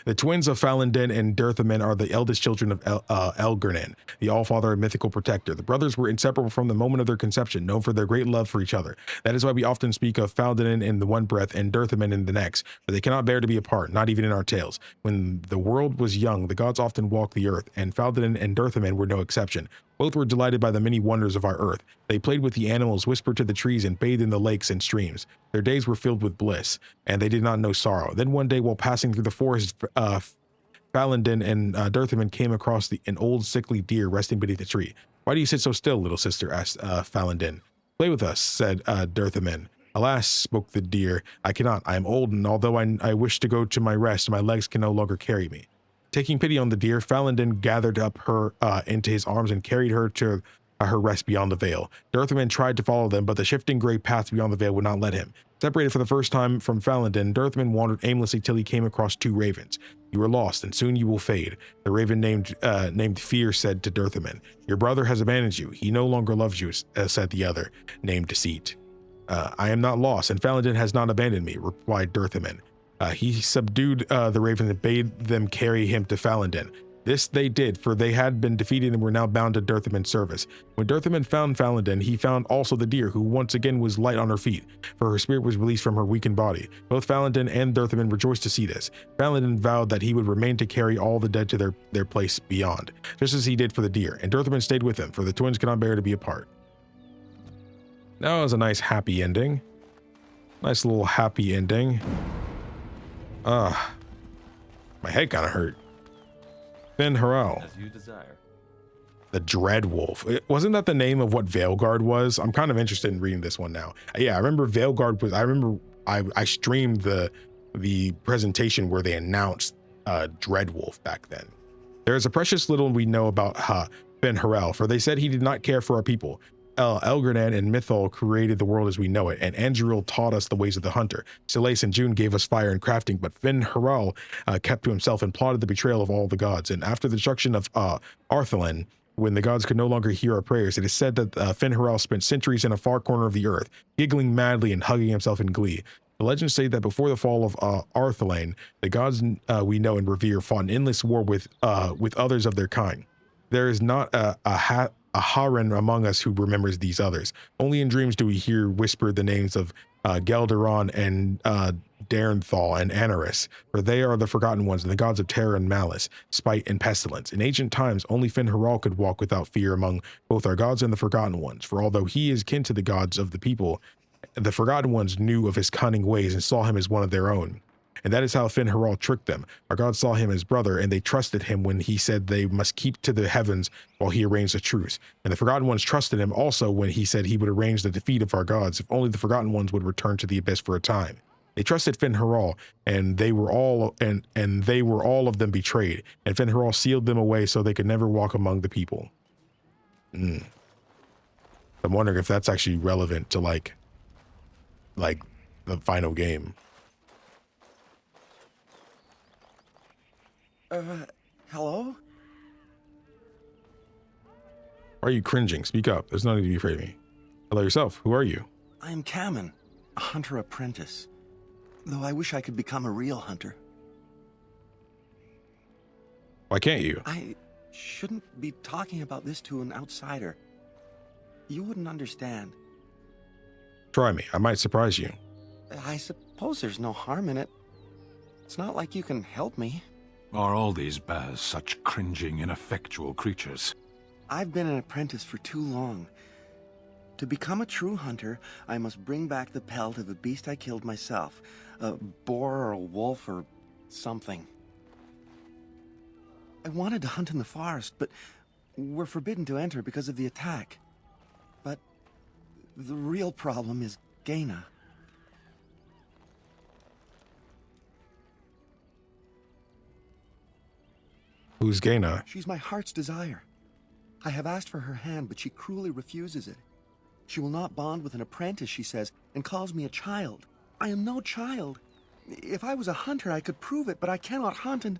The twins of Ferelden and Derthaman are the eldest children of Elgernan, the Allfather and mythical protector. The brothers were inseparable from the moment of their conception, known for their great love for each other. That is why we often speak of Ferelden in the one breath and Derthaman in the next, for they cannot bear to be apart, not even in our tales. When the world was young, the gods often walked the earth, and Ferelden and Derthaman were no exception. Both were delighted by the many wonders of our earth. They played with the animals, whispered to the trees, and bathed in the lakes and streams. Their days were filled with bliss, and they did not know sorrow. Then one day, while passing through the forest, Ferelden and Derthaman came across an old sickly deer resting beneath a tree. "Why do you sit so still, little sister?" asked Ferelden. "Play with us," said Derthaman. "Alas," spoke the deer, "I cannot. I am old, and although I wish to go to my rest, my legs can no longer carry me." Taking pity on the deer, Ferelden gathered up her into his arms and carried her to her rest beyond the veil. Derthaman tried to follow them, but the shifting gray path beyond the veil would not let him. Separated for the first time from Ferelden, Derthaman wandered aimlessly till he came across 2 ravens. "You are lost, and soon you will fade." The raven named Fear said to Derthaman, "Your brother has abandoned you. He no longer loves you," said the other, named Deceit. I am not lost, and Ferelden has not abandoned me, replied Dirthaman. He subdued the ravens and bade them carry him to Ferelden. This they did, for they had been defeated and were now bound to Dirthaman's service. When Dirthaman found Ferelden, he found also the deer, who once again was light on her feet, for her spirit was released from her weakened body. Both Ferelden and Dirthaman rejoiced to see this. Ferelden vowed that he would remain to carry all the dead to their place beyond, just as he did for the deer, and Dirthaman stayed with him, for the twins could not bear to be apart. That was a nice happy ending. Nice little happy ending. My head kind of hurt. Finn Harel. As you desire. The Dreadwolf. Wasn't that the name of what Veilguard was? I'm kind of interested in reading this one now. Yeah, I remember Veilguard was. I remember I streamed the presentation where they announced Dreadwolf back then. There is a precious little we know about Finn Harel, for they said he did not care for our people. Elgranan and Mythol created the world as we know it, and Anduril taught us the ways of the hunter. Silace and June gave us fire and crafting, but Finn Harel kept to himself and plotted the betrayal of all the gods. And after the destruction of Arthalan, when the gods could no longer hear our prayers, it is said that Finn Harel spent centuries in a far corner of the earth, giggling madly and hugging himself in glee. The legends say that before the fall of Arthalan, the gods we know and revere fought an endless war with others of their kind. There is not a Haran among us who remembers these others. Only in dreams do we hear whispered the names of Gelderon and Darenthal and Anaris, for they are the forgotten ones and the gods of terror and malice, spite and pestilence. In ancient times, only Finn Harel could walk without fear among both our gods and the forgotten ones, for although he is kin to the gods of the people, the forgotten ones knew of his cunning ways and saw him as one of their own. And that is how Finn Harel tricked them. Our gods saw him as brother, and they trusted him when he said they must keep to the heavens while he arranged a truce. And the Forgotten Ones trusted him also when he said he would arrange the defeat of our gods if only the Forgotten Ones would return to the abyss for a time. They trusted Finn Harel, and they were all of them betrayed. And Finn Harel sealed them away so they could never walk among the people. I'm wondering if that's actually relevant to like the final game. Hello? Why are you cringing? Speak up. There's no need to be afraid of me. Hello yourself. Who are you? I am Kamen, a hunter apprentice. Though I wish I could become a real hunter. Why can't you? I shouldn't be talking about this to an outsider. You wouldn't understand. Try me. I might surprise you. I suppose there's no harm in it. It's not like you can help me. Are all these Baz such cringing, ineffectual creatures? I've been an apprentice for too long. To become a true hunter, I must bring back the pelt of a beast I killed myself. A boar or a wolf or something. I wanted to hunt in the forest, but we're forbidden to enter because of the attack. But the real problem is Gaina. Who's Gaina? She's my heart's desire. I have asked for her hand, but she cruelly refuses it. She will not bond with an apprentice, she says, and calls me a child. I am no child. If I was a hunter, I could prove it, but I cannot hunt, and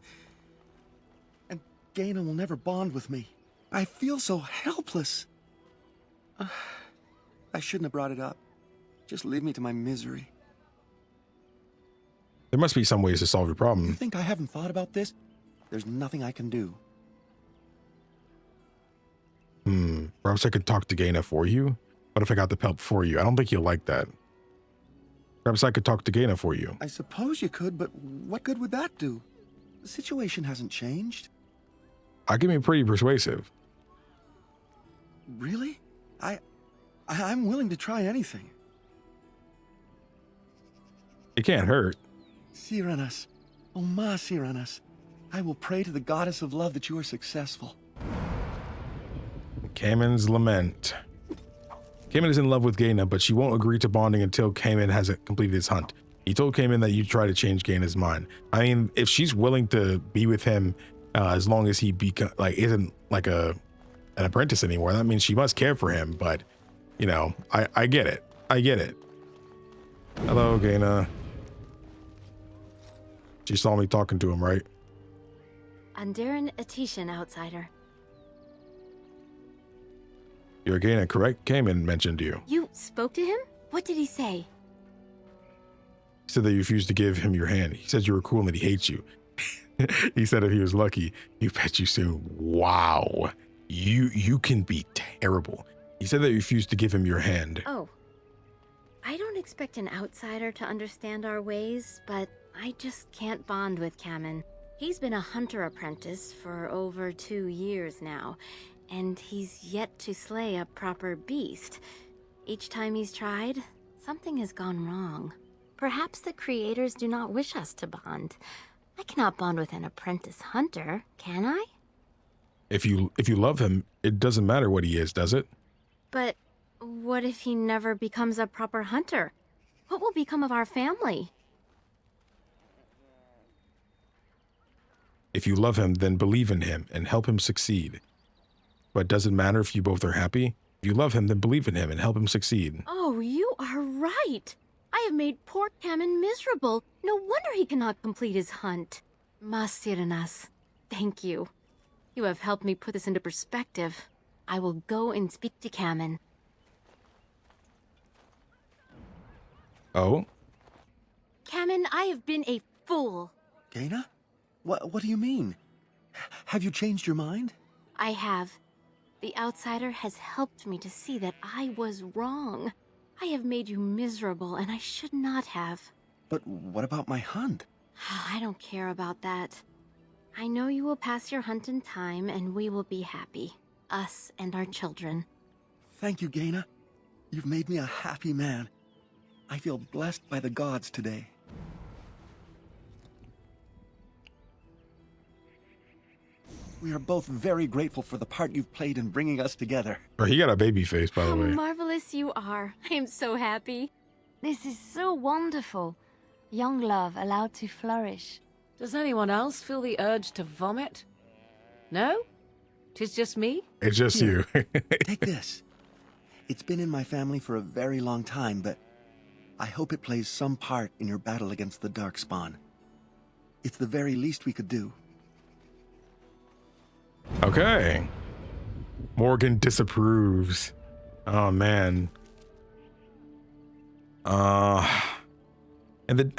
Gaina will never bond with me. I feel so helpless. I shouldn't have brought it up. Just leave me to my misery. There must be some ways to solve your problem. You think I haven't thought about this? There's nothing I can do. Perhaps I could talk to Gaina for you? What if I got the pelt for you? I don't think you'll like that. Perhaps I could talk to Gaina for you. I suppose you could, but what good would that do? The situation hasn't changed. I can be pretty persuasive. Really? I'm willing to try anything. It can't hurt. Cyranas. Oh, ma Cyranas. I will pray to the goddess of love that you are successful. Kamen's lament. Kamen is in love with Gaina, but she won't agree to bonding until Kamen has completed his hunt. He told Kamen that you try to change Gaina's mind. I mean, if she's willing to be with him as long as he isn't like an apprentice anymore, that means she must care for him. But you know, I get it. I get it. Hello, Gaina. She saw me talking to him, right? Andiran Atishan, outsider. You're Gaina, correct? Kamen mentioned you. You spoke to him? What did he say? He said that you refused to give him your hand. He said you were cool and that he hates you. He said if he was lucky, he'd pet you soon. Wow. You can be terrible. He said that you refused to give him your hand. Oh. I don't expect an outsider to understand our ways, but I just can't bond with Kamen. He's been a hunter apprentice for over 2 years now, and he's yet to slay a proper beast. Each time he's tried, something has gone wrong. Perhaps the creators do not wish us to bond. I cannot bond with an apprentice hunter, can I? If you love him, it doesn't matter what he is, does it? But what if he never becomes a proper hunter? What will become of our family? If you love him, then believe in him and help him succeed. But it doesn't matter if you both are happy. If you love him, then believe in him and help him succeed. Oh, you are right. I have made poor Kamen miserable. No wonder he cannot complete his hunt. Masiranas, thank you. You have helped me put this into perspective. I will go and speak to Kamen. Oh? Kamen, I have been a fool. Gaina? What do you mean? Have you changed your mind? I have. The outsider has helped me to see that I was wrong. I have made you miserable, and I should not have. But what about my hunt? I don't care about that. I know you will pass your hunt in time, and we will be happy. Us and our children. Thank you, Gaina. You've made me a happy man. I feel blessed by the gods today. We are both very grateful for the part you've played in bringing us together. Bro, he got a baby face, by the How way. marvelous you are. I am so happy. This is so wonderful. Young love allowed to flourish. Does anyone else feel the urge to vomit? No? 'Tis just me? It's just you. Take this. It's been in my family for a very long time, but I hope it plays some part in your battle against the Darkspawn. It's the very least we could do. Okay. Morgan disapproves. Oh, man. And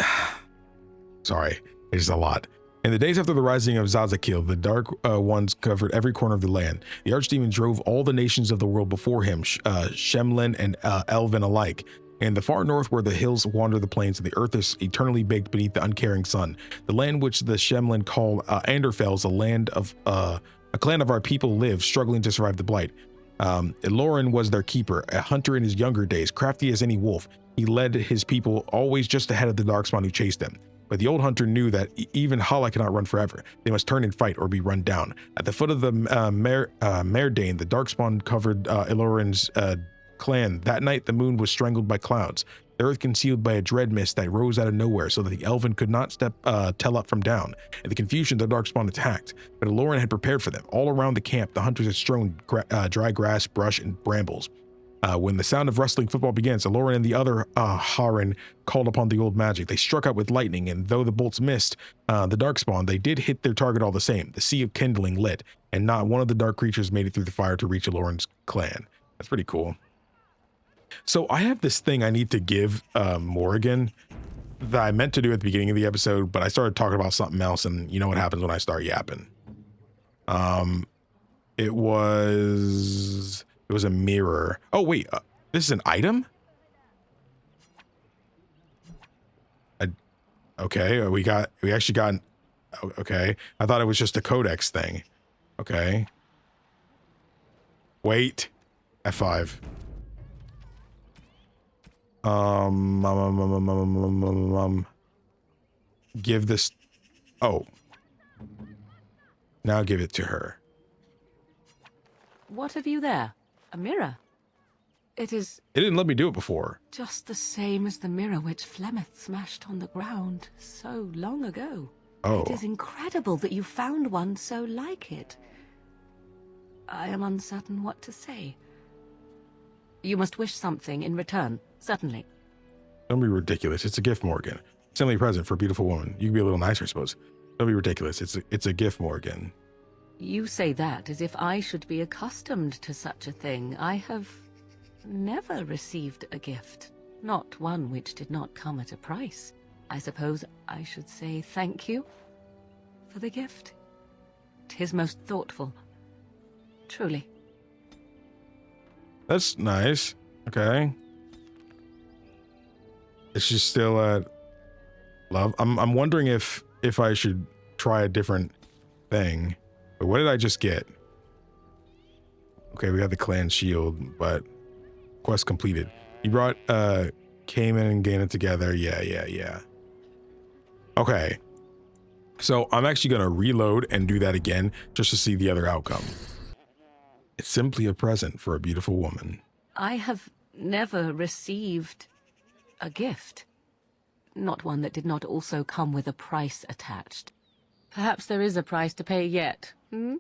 sorry, it's a lot. In the days after the rising of Zazakil, the Dark Ones covered every corner of the land. The Archdemon drove all the nations of the world before him, Shemlin and Elven alike. In the far north, where the hills wander the plains, and the earth is eternally baked beneath the uncaring sun, the land which the Shemlin call Anderfell is a land of a clan of our people live, struggling to survive the blight. Elorin was their keeper, a hunter in his younger days, crafty as any wolf. He led his people always just ahead of the Darkspawn who chased them. But the old hunter knew that even Hala cannot run forever. They must turn and fight or be run down. At the foot of the Merdane, the Darkspawn covered Elorin's clan. That night, the moon was strangled by clouds, the earth concealed by a dread mist that rose out of nowhere so that the elven could not tell up from down. In the confusion, the Darkspawn attacked, but Elorin had prepared for them. All around the camp, the hunters had strewn dry grass, brush, and brambles. When the sound of rustling football begins, Elorin and the other Haran called upon the old magic. They struck out with lightning, and though the bolts missed the Darkspawn, they did hit their target all the same. The sea of kindling lit, and not one of the dark creatures made it through the fire to reach Elorin's clan. That's pretty cool. So I have this thing I need to give Morgan that I meant to do at the beginning of the episode, but I started talking about something else, and you know what happens when I start yapping. It was a mirror. Oh wait, this is an item? Okay, we actually got, okay. I thought it was just a codex thing. Okay. Wait, F5. Give this, oh. Now give it to her. What have you there? A mirror? It is... It didn't let me do it before. just the same as the mirror which Flemeth smashed on the ground so long ago. Oh. It is incredible that you found one so like it. I am uncertain what to say. You must wish something in return, certainly. Don't be ridiculous. It's a gift, Morgan. Simply a present for a beautiful woman. You can be a little nicer, I suppose. Don't be ridiculous. It's a gift, Morgan. You say that as if I should be accustomed to such a thing. I have never received a gift. not one which did not come at a price. I suppose I should say thank you for the gift. 'Tis most thoughtful. Truly. That's nice. Okay. Is she still at love? I'm wondering if I should try a different thing. But what did I just get? Okay, we got the clan shield, but quest completed. You brought Cayman and Gaina together. Yeah. Okay. So I'm actually gonna reload and do that again just to see the other outcome. It's simply a present for a beautiful woman. I have never received a gift. Not one that did not also come with a price attached. Perhaps there is a price to pay yet, hmm?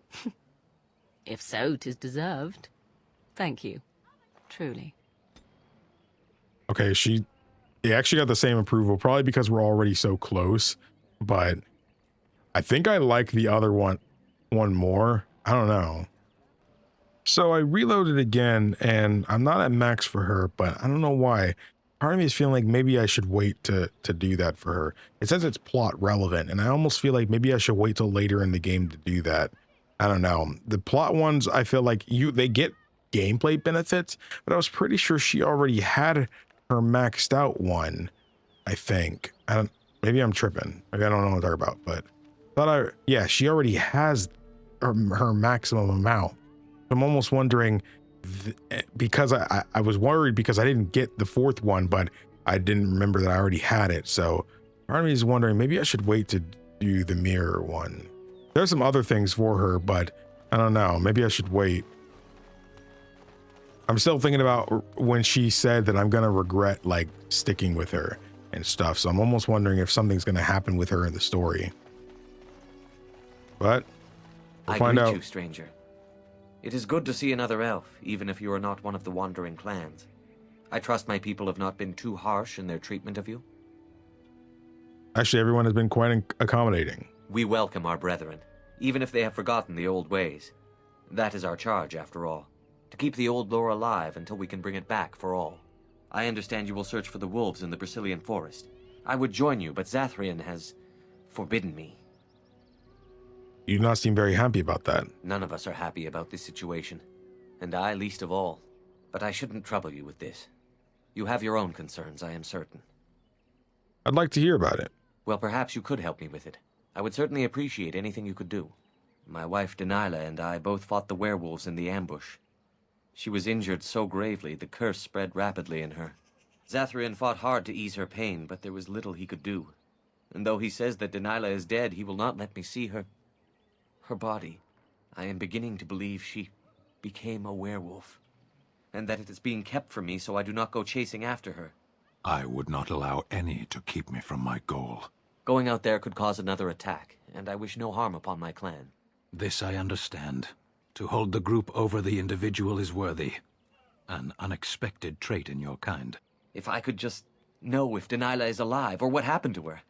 If so, 'tis deserved. Thank you. Truly. Okay, she actually got the same approval, probably because we're already so close, but I think I like the other one more. I don't know. So I reloaded again, and I'm not at max for her, but I don't know why. Part of me is feeling like maybe I should wait to do that for her. It says it's plot relevant, and I almost feel like maybe I should wait till later in the game to do that. I don't know. The plot ones, I feel like they get gameplay benefits, but I was pretty sure she already had her maxed out one, I think. Maybe I'm tripping. Maybe I don't know what I'm talking about, but yeah, she already has her maximum amount. I'm almost wondering, because I was worried because I didn't get the fourth one, but I didn't remember that I already had it. So part of me is wondering, maybe I should wait to do the mirror one. There's some other things for her, but I don't know. Maybe I should wait. I'm still thinking about when she said that I'm going to regret like sticking with her and stuff. So I'm almost wondering if something's going to happen with her in the story. But we'll find out. I greet you, stranger. It is good to see another elf, even if you are not one of the wandering clans. I trust my people have not been too harsh in their treatment of you. Actually, everyone has been quite accommodating. We welcome our brethren, even if they have forgotten the old ways. That is our charge, after all, to keep the old lore alive until we can bring it back for all. I understand you will search for the wolves in the Brecilian forest. I would join you, but Zathrian has forbidden me. You do not seem very happy about that. None of us are happy about this situation, and I least of all. But I shouldn't trouble you with this. You have your own concerns, I am certain. I'd like to hear about it. Well, perhaps you could help me with it. I would certainly appreciate anything you could do. My wife Dalish and I both fought the werewolves in the ambush. She was injured so gravely, the curse spread rapidly in her. Zathrian fought hard to ease her pain, but there was little he could do. And though he says that Dalish is dead, he will not let me see her body. I am beginning to believe she became a werewolf, and that it is being kept from me so I do not go chasing after her. I would not allow any to keep me from my goal. Going out there could cause another attack, and I wish no harm upon my clan. This I understand. To hold the group over the individual is worthy. An unexpected trait in your kind. If I could just know if Dalish is alive, or what happened to her,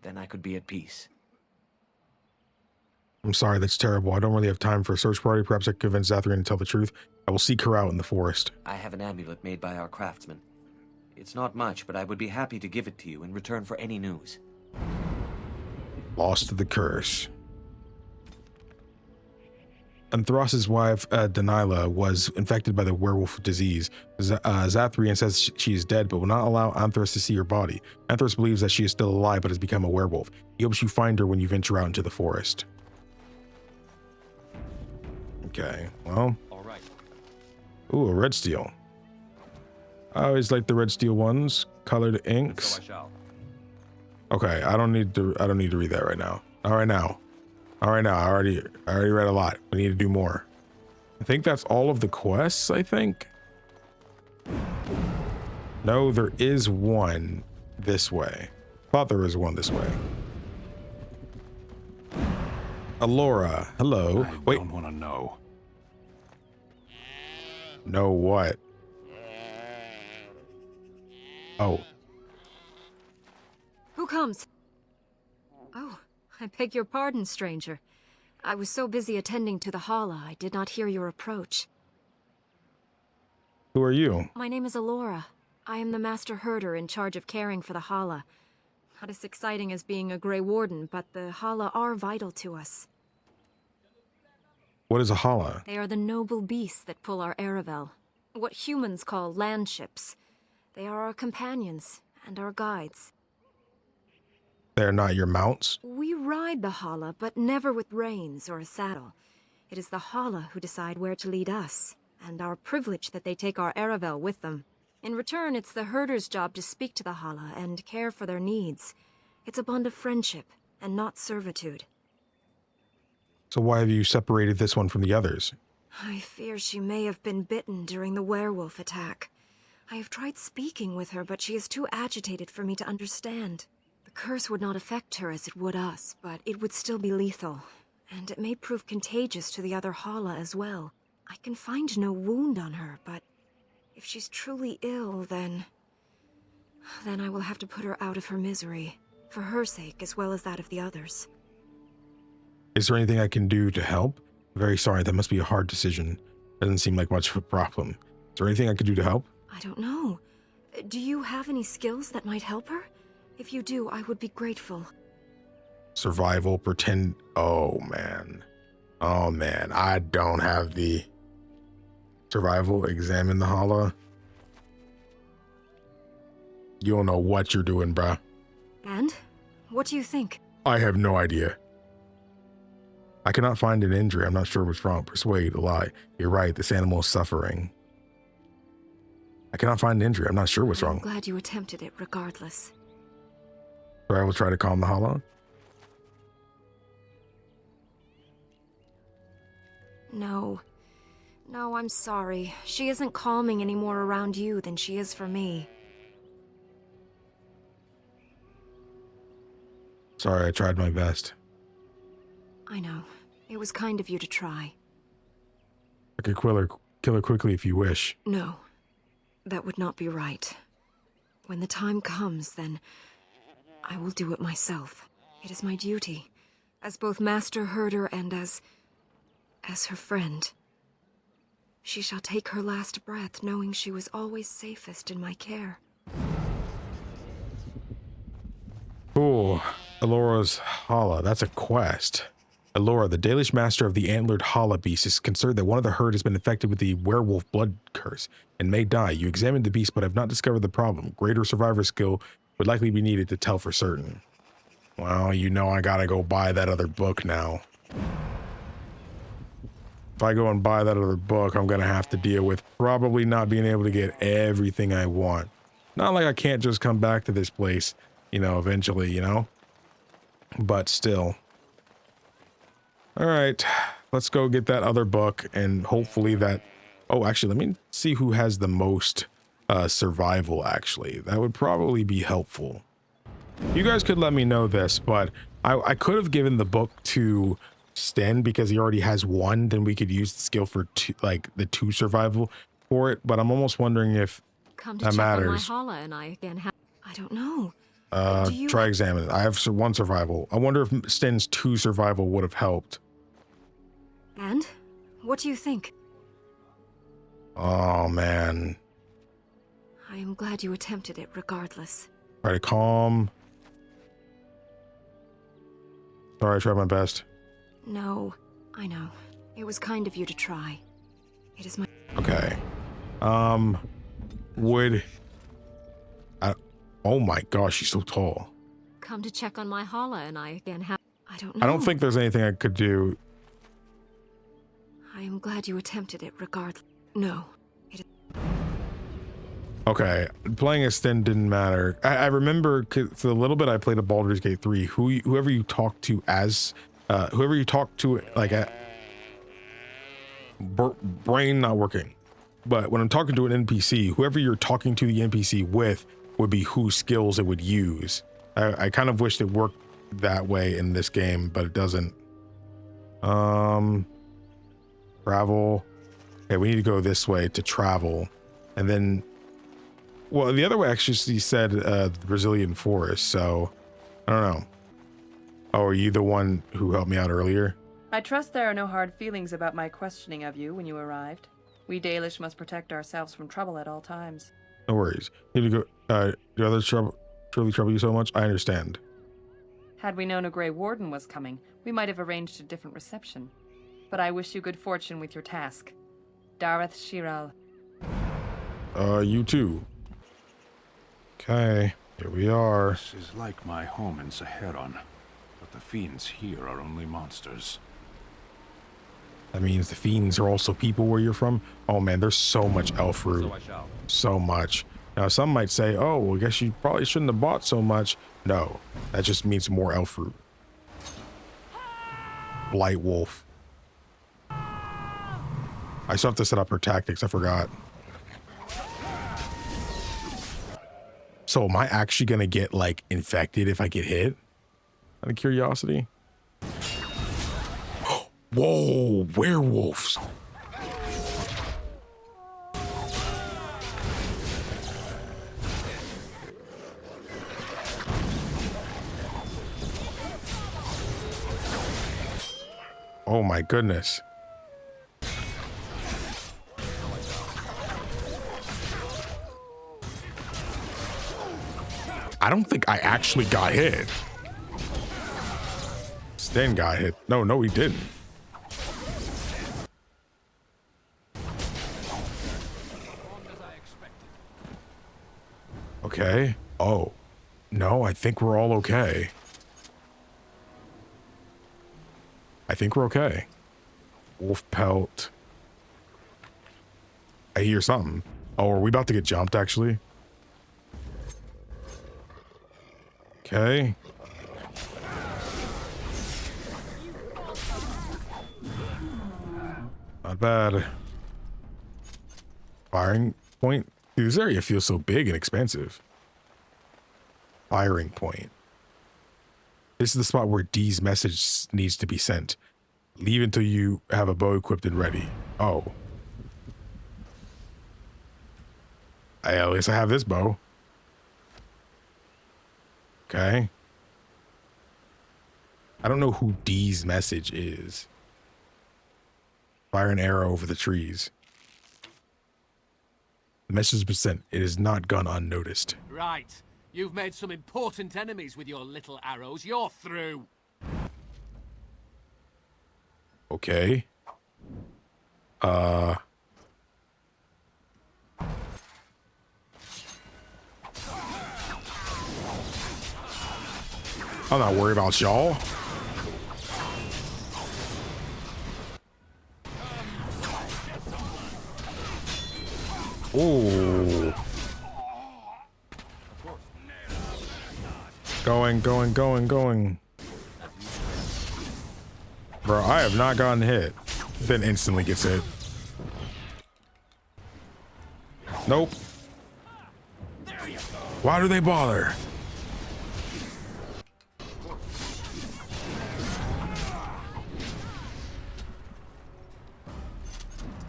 then I could be at peace. I'm sorry, that's terrible. I don't really have time for a search party. Perhaps I can convince Zathrian to tell the truth. I will seek her out in the forest. I have an amulet made by our craftsman. It's not much, but I would be happy to give it to you in return for any news. Lost to the curse. Anthros's wife, Dalish, was infected by the werewolf disease. Zathrian says she is dead, but will not allow Anthros to see her body. Anthros believes that she is still alive, but has become a werewolf. He hopes you find her when you venture out into the forest. Okay, well. All right. Ooh, a red steel. I always like the red steel ones. Colored inks. So I shall. Okay, I don't need to read that right now. Not right now. All right now. I already read a lot. We need to do more. I think that's all of the quests, I think. No, there is one this way. Thought there was one this way. Alora, hello. I don't want to know. Know what? Oh. Who comes? Oh, I beg your pardon, stranger. I was so busy attending to the Hala, I did not hear your approach. Who are you? My name is Alora. I am the master herder in charge of caring for the Hala. Not as exciting as being a Grey Warden, but the Hala are vital to us. What is a Hala? They are the noble beasts that pull our Aravel. What humans call land ships. They are our companions and our guides. They're not your mounts? We ride the Hala, but never with reins or a saddle. It is the Hala who decide where to lead us, and our privilege that they take our Aravel with them. In return, it's the herder's job to speak to the Hala and care for their needs. It's a bond of friendship, and not servitude. So why have you separated this one from the others? I fear she may have been bitten during the werewolf attack. I have tried speaking with her, but she is too agitated for me to understand. The curse would not affect her as it would us, but it would still be lethal. And it may prove contagious to the other Hala as well. I can find no wound on her, but if she's truly ill, then I will have to put her out of her misery. For her sake, as well as that of the others. Is there anything I can do to help? Very sorry, that must be a hard decision. Doesn't seem like much of a problem. Is there anything I could do to help? I don't know. Do you have any skills that might help her? If you do, I would be grateful. Survival, pretend... Oh, man. Oh, man. I don't have the... Survival, examine the Hala. You don't know what you're doing, bruh. And? What do you think? I have no idea. I cannot find an injury. I'm not sure what's wrong. Persuade, lie. You're right. This animal is suffering. I cannot find an injury. I'm not sure what's wrong. I'm glad you attempted it regardless. So I will try to calm the Hala. No. No, I'm sorry. She isn't calming any more around you than she is for me. Sorry, I tried my best. I know. It was kind of you to try. I could kill her quickly if you wish. No. That would not be right. When the time comes, then I will do it myself. It is my duty, as both master herder and as her friend. She shall take her last breath knowing she was always safest in my care. Cool. Elora's Hala. That's a quest. Elora, the Dalish master of the antlered Hala beast, is concerned that one of the herd has been infected with the werewolf blood curse and may die. You examined the beast but have not discovered the problem. Greater survivor skill would likely be needed to tell for certain. Well, you know I gotta go buy that other book now. If I go and buy that other book, I'm gonna have to deal with probably not being able to get everything I want. Not like I can't just come back to this place, you know, eventually, you know? But still. Alright, let's go get that other book and hopefully that... Oh, actually, let me see who has the most survival, actually. That would probably be helpful. You guys could let me know this, but I could have given the book to Sten because he already has one, then we could use the skill for two, like the 2 survival for it, but I'm almost wondering if Come to that check matters. on my Hala and I again have... I don't know. Try examine it. I have 1 survival. I wonder if Sten's 2 survival would have helped. And? What do you think? Oh, man. I am glad you attempted it regardless. Try to calm. Sorry, I tried my best. No, I know. It was kind of you to try. It is my... Okay. Would... oh my gosh, she's so tall. Come to check on my Hala and I again have... I don't know. I don't think there's anything I could do. I am glad you attempted it regardless. No. It is... Okay, playing as Sten didn't matter. I remember for the little bit I played a Baldur's Gate 3, whoever you talk to as... whoever you talk to, like, brain not working. But when I'm talking to an NPC, whoever you're talking to the NPC with would be whose skills it would use. I kind of wished it worked that way in this game, but it doesn't. Travel. Okay, we need to go this way to travel. And then, well, the other way actually said the Brecilian forest, so I don't know. Oh, are you the one who helped me out earlier? I trust there are no hard feelings about my questioning of you when you arrived. We Dalish must protect ourselves from trouble at all times. No worries. You need to go. Do others truly trouble you so much? I understand. Had we known a Grey Warden was coming, we might have arranged a different reception. But I wish you good fortune with your task. Dareth Shiral. You too. Okay, here we are. This is like my home in Saharon, but the fiends here are only monsters. That means the fiends are also people where you're from? Oh man, there's so much elf root. So much. Now some might say, oh, well, I guess you probably shouldn't have bought so much. No, that just means more elf root. Blight wolf. I still have to set up her tactics, I forgot. So am I actually gonna get like infected if I get hit? Out of curiosity. Whoa, werewolves. Oh my goodness. I don't think I actually got hit. Stan got hit. No, he didn't. Okay. Oh. No, I think we're all okay. I think we're okay. Wolf pelt. I hear something. Oh, are we about to get jumped, actually? Okay. Not bad. Firing point. Dude, this area feels so big and expensive. Firing point. This is the spot where D's message needs to be sent. Leave until you have a bow equipped and ready. Oh. At least I have this bow. Okay. I don't know who D's message is. Fire an arrow over the trees. The message has been sent. It has not gone unnoticed. Right. You've made some important enemies with your little arrows. You're through. Okay. I'm not worried about y'all. Ooh. Going. Bro, I have not gotten hit. Then instantly gets hit. Nope. Why do they bother?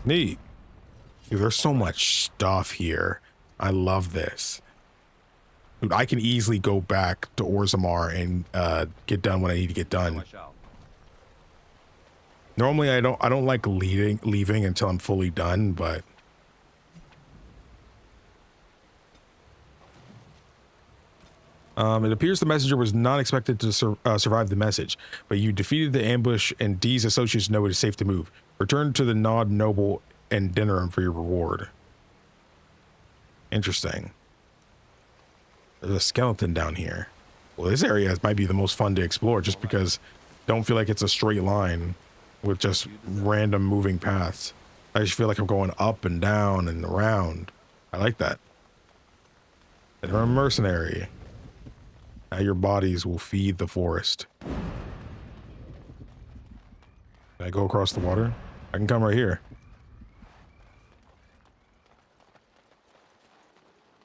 Neat. Dude, there's so much stuff here. I love this. Dude, I can easily go back to Orzammar and get done what I need to get done. Normally I don't like leaving until I'm fully done, but it appears the messenger was not expected to survive the message, but you defeated the ambush and D's associates know it is safe to move. Return to the Nod Noble and dinner him for your reward. Interesting. There's a skeleton down here. Well, this area might be the most fun to explore just because don't feel like it's a straight line with just random moving paths. I just feel like I'm going up and down and around. I like that. You're a mercenary. Now your bodies will feed the forest. Can I go across the water? I can come right here.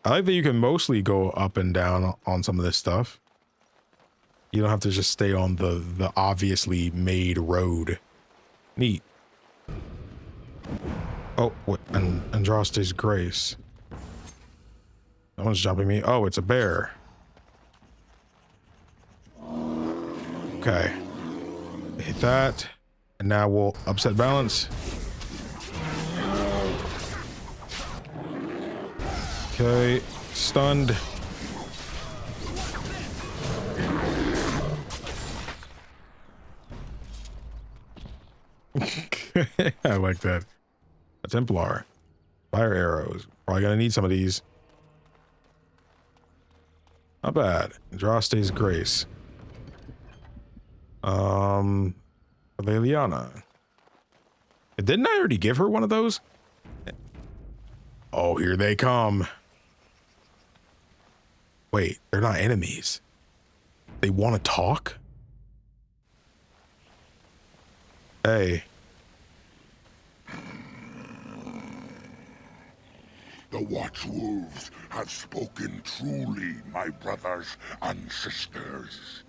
I like that you can mostly go up and down on some of this stuff. You don't have to just stay on the obviously made road. Neat. Oh, what? Andraste's Grace. No one's jumping me. Oh, it's a bear. Okay. Hit that. And now we'll upset balance. Okay, stunned. I like that. A Templar. Fire arrows. Probably gonna need some of these. Not bad. Andraste's Grace. Liliana. Didn't I already give her one of those? Oh, here they come. Wait, they're not enemies. They want to talk? Hey. The Watchwolves have spoken truly, my brothers and sisters.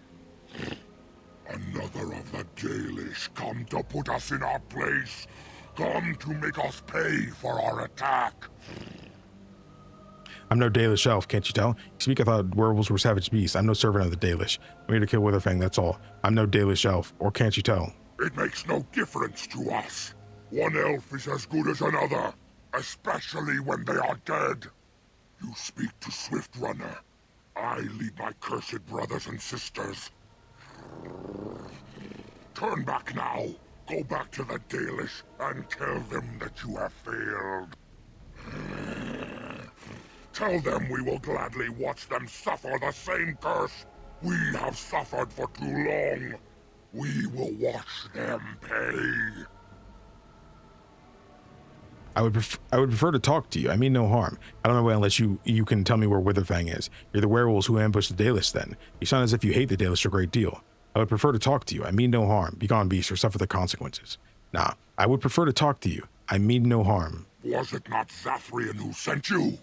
Another of the Dalish come to put us in our place. Come to make us pay for our attack. I'm no Dalish elf, can't you tell? You speak, I thought werewolves were savage beasts. I'm no servant of the Dalish. I'm here to kill Witherfang, that's all. I'm no Dalish elf, or can't you tell? It makes no difference to us. One elf is as good as another, especially when they are dead. You speak to Swift Runner. I lead my cursed brothers and sisters. Turn back now. Go back to the Dalish and tell them that you have failed. Tell them we will gladly watch them suffer the same curse we have suffered for too long. We will watch them pay. I would prefer to talk to you. I mean no harm. I don't know unless you can tell me where Witherfang is. You're the werewolves who ambushed the Dalish then. You sound as if you hate the Dalish a great deal. I would prefer to talk to you. I mean no harm. Be gone, beast, or suffer the consequences. Nah, I would prefer to talk to you. I mean no harm. Was it not Zathrian who sent you?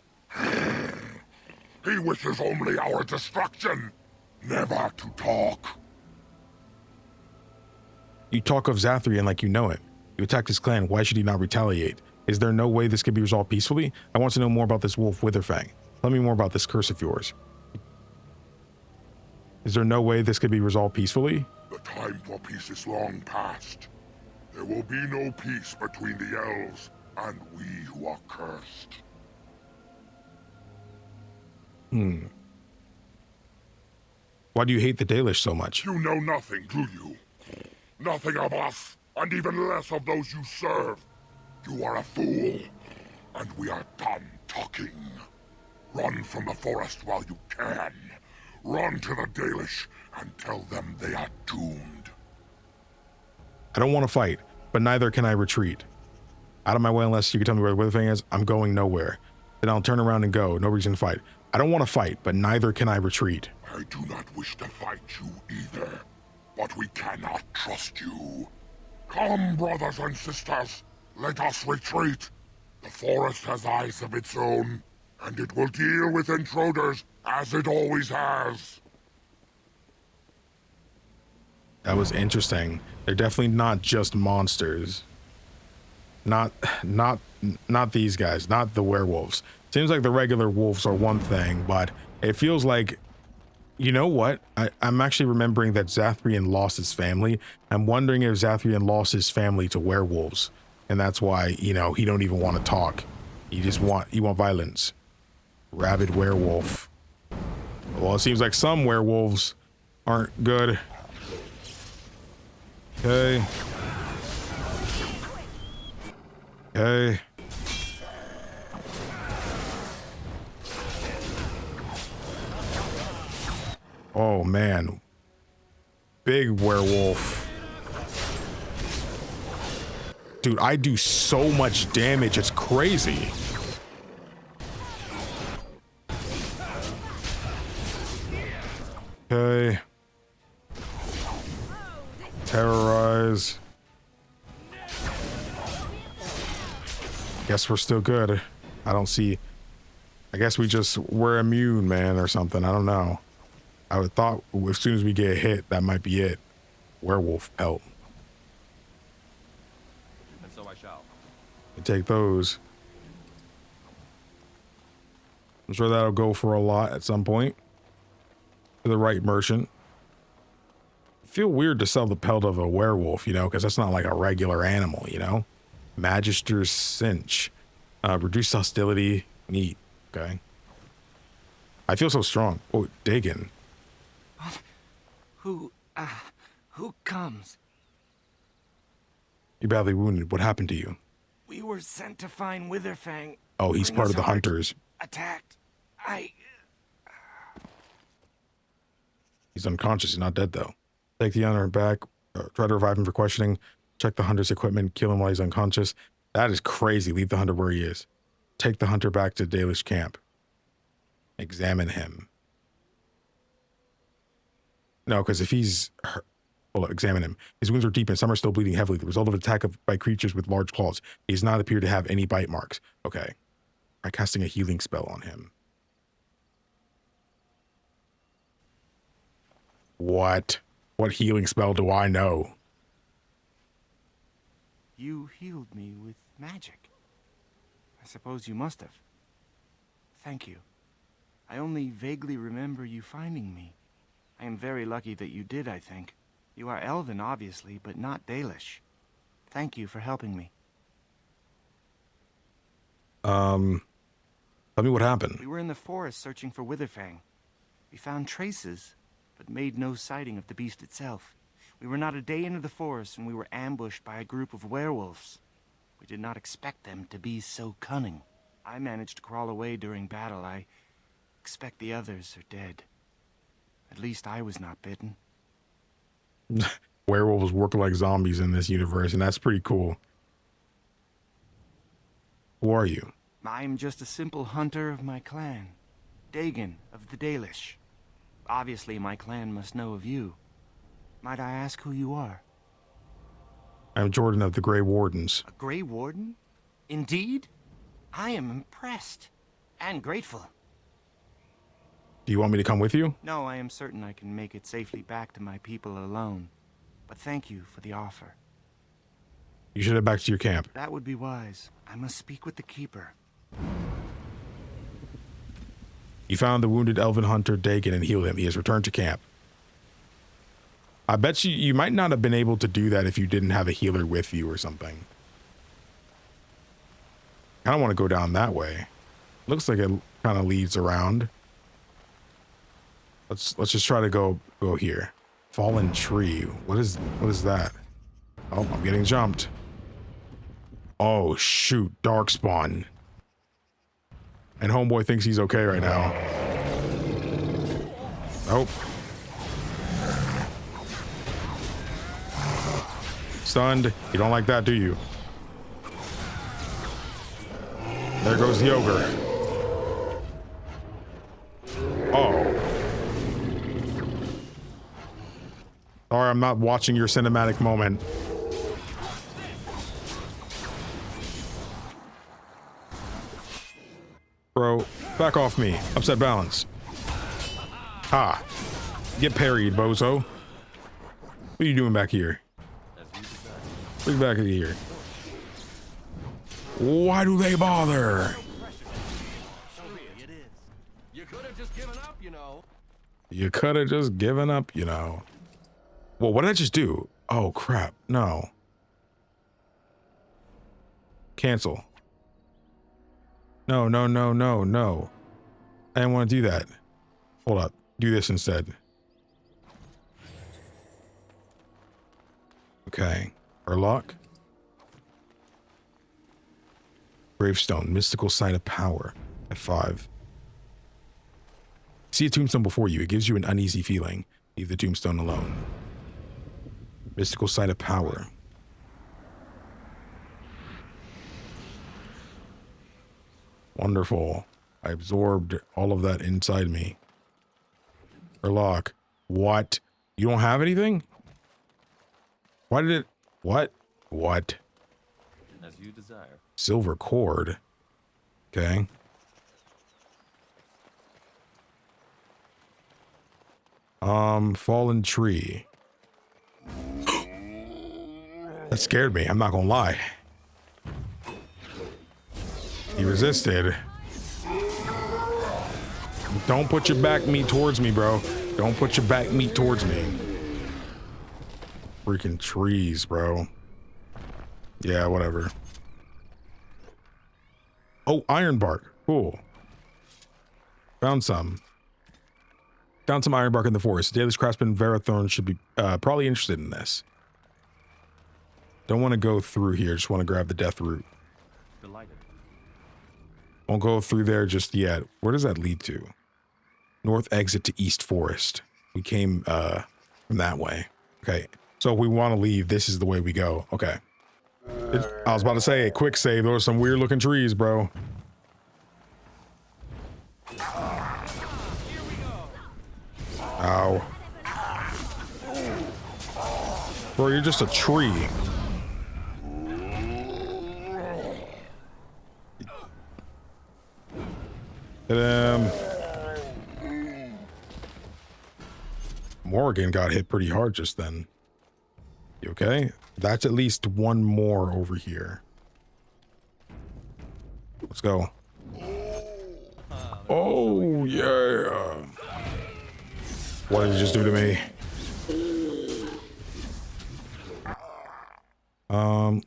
He wishes only our destruction, never to talk. You talk of Zathrian like you know him. You attacked his clan. Why should he not retaliate? Is there no way this could be resolved peacefully? I want to know more about this wolf Witherfang. Tell me more about this curse of yours. Is there no way this could be resolved peacefully? The time for peace is long past. There will be no peace between the elves and we who are cursed. Why do you hate the Dalish so much? You know nothing, do you? Nothing of us, and even less of those you serve. You are a fool, and we are done talking. Run from the forest while you can. Run to the Dalish and tell them they are doomed. I don't want to fight, but neither can I retreat. Out of my way unless you can tell me where the Witherfang is. I'm going nowhere. Then I'll turn around and go. No reason to fight. I don't want to fight, but neither can I retreat. I do not wish to fight you either, but we cannot trust you. Come, brothers and sisters, let us retreat. The forest has eyes of its own, and it will deal with intruders as it always has. That was interesting. They're definitely not just monsters. Not these guys, not the werewolves. Seems like the regular wolves are one thing, but it feels like, you know what? I'm actually remembering that Zathrian lost his family. I'm wondering if Zathrian lost his family to werewolves. And that's why, you know, he don't even want to talk. You want violence. Rabid werewolf. Well, it seems like some werewolves aren't good. Okay. Okay. Oh man. Big werewolf. Dude, I do so much damage, it's crazy. Okay. Terrorize. Guess we're still good. I don't see. I guess we're immune, man, or something. I don't know. I would thought as soon as we get hit, that might be it. Werewolf pelt. And so I shall. Take those. I'm sure that'll go for a lot at some point. To the right merchant. Feel weird to sell the pelt of a werewolf, you know, because that's not like a regular animal, you know. Magister's cinch. Reduced hostility. Neat. Okay. I feel so strong. Oh, Dagon. Who comes? You're badly wounded. What happened to you? We were sent to find Witherfang. Oh, he's part of the hunters. Attacked. He's unconscious. He's not dead, though. Take the hunter back. Try to revive him for questioning. Check the hunter's equipment. Kill him while he's unconscious. That is crazy. Leave the hunter where he is. Take the hunter back to Dalish camp. Examine him. No, because if he's hurt, well, examine him. His wounds are deep and some are still bleeding heavily. The result of an attack by creatures with large claws. He does not appear to have any bite marks. Okay. Try casting a healing spell on him. What? What healing spell do I know? You healed me with magic. I suppose you must have. Thank you. I only vaguely remember you finding me. I am very lucky that you did, I think. You are elven, obviously, but not Dalish. Thank you for helping me. Tell me what happened. We were in the forest searching for Witherfang. We found traces, but made no sighting of the beast itself. We were not a day into the forest when we were ambushed by a group of werewolves. We did not expect them to be so cunning. I managed to crawl away during battle. I expect the others are dead. At least I was not bitten. Werewolves work like zombies in this universe, and that's pretty cool. Who are you? I'm just a simple hunter of my clan. Dagon of the Dalish. Obviously, my clan must know of you. Might I ask who you are? I'm Jordan of the Grey Wardens. A Grey Warden? Indeed? I am impressed. And grateful. Do you want me to come with you? No, I am certain I can make it safely back to my people alone. But thank you for the offer. You should head back to your camp. That would be wise. I must speak with the keeper. You found the wounded elven hunter Dagon and healed him. He has returned to camp. I bet you might not have been able to do that if you didn't have a healer with you or something. I don't want to go down that way. Looks like it kind of leads around. Let's just try to go here. Fallen tree. What is that? Oh, I'm getting jumped. Oh shoot, Darkspawn. And homeboy thinks he's okay right now. Nope. Stunned. You don't like that, do you? There goes the ogre. Oh. Sorry, I'm not watching your cinematic moment. Bro, back off me. Upset balance. Ha. Get parried, bozo. What are you doing back here? Look back at here. Why do they bother? You could have just given up, you know. You could have just given up, you know. Well, what did I just do? Oh, crap. No. Cancel. No. I didn't want to do that. Hold up. Do this instead. Okay. Urlock. Gravestone. Mystical Site of Power. At 5. See a tombstone before you. It gives you an uneasy feeling. Leave the tombstone alone. Mystical Site of Power. Wonderful. I absorbed all of that inside me. Urlock. What? You don't have anything? Why did it... What? What? As you desire. Silver cord. Okay. Fallen tree. That scared me, I'm not gonna lie. He resisted. Don't put your back meat towards me, bro. Don't put your back meat towards me. Freaking trees, bro. Yeah, whatever. Oh, iron bark. Cool. Found some. Found some ironbark in the forest. Dalish craftsman Verathorn should be probably interested in this. Don't want to go through here. Just want to grab the death root. Delighted. Won't go through there just yet. Where does that lead to? North exit to East Forest. We came from that way. Okay. So if we want to leave, this is the way we go. Okay. I was about to say, quick save. There were some weird looking trees, bro. Ow. Bro, you're just a tree. And Morgan got hit pretty hard just then. You okay? That's at least one more over here. Let's go. Oh, yeah. What did you just do to me?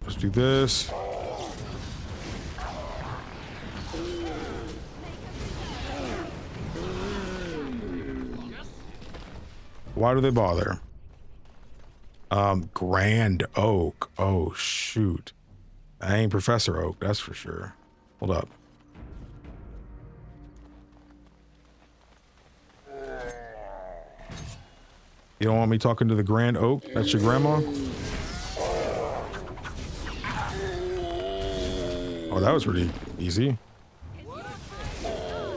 Let's do this. Why do they bother? Grand Oak. Oh, shoot. I ain't Professor Oak, that's for sure. Hold up. You don't want me talking to the Grand Oak? That's your grandma? Oh, that was pretty easy.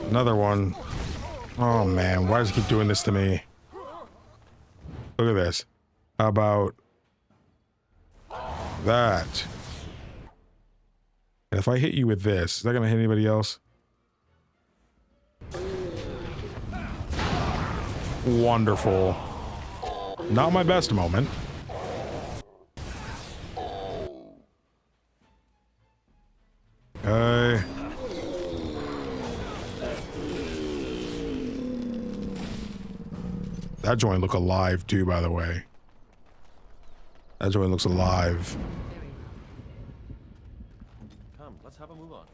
Another one. Oh, man. Why does he keep doing this to me? Look at this. How about that? And if I hit you with this, is that going to hit anybody else? Wonderful. Not my best moment. Okay. That joint look alive too, by the way. That joint looks alive. Come, let's have a move on.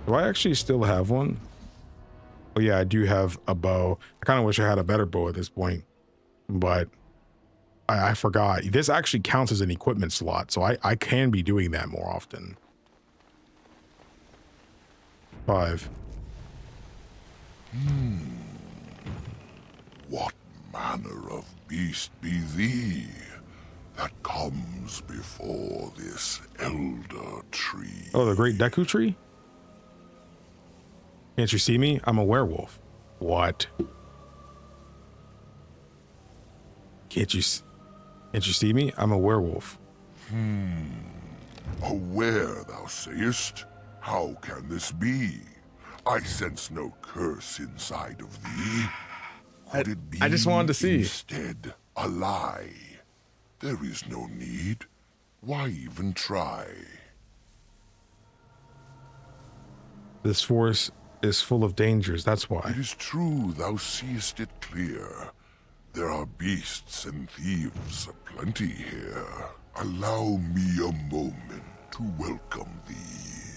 Do I actually still have one? Oh yeah, I do have a bow. I kind of wish I had a better bow at this point, but I forgot. This actually counts as an equipment slot, so I can be doing that more often. 5. What manner of beast be thee that comes before this elder tree? Oh, the great Deku tree? Can't you see me? I'm a werewolf. What? Can't you see me? I'm a werewolf. A were, thou sayest? How can this be? I sense no curse inside of thee. Could it be I just wanted to see. instead a lie? There is no need. Why even try? This forest is full of dangers, that's why. It is true, thou seest it clear. There are beasts and thieves aplenty here. Allow me a moment to welcome thee.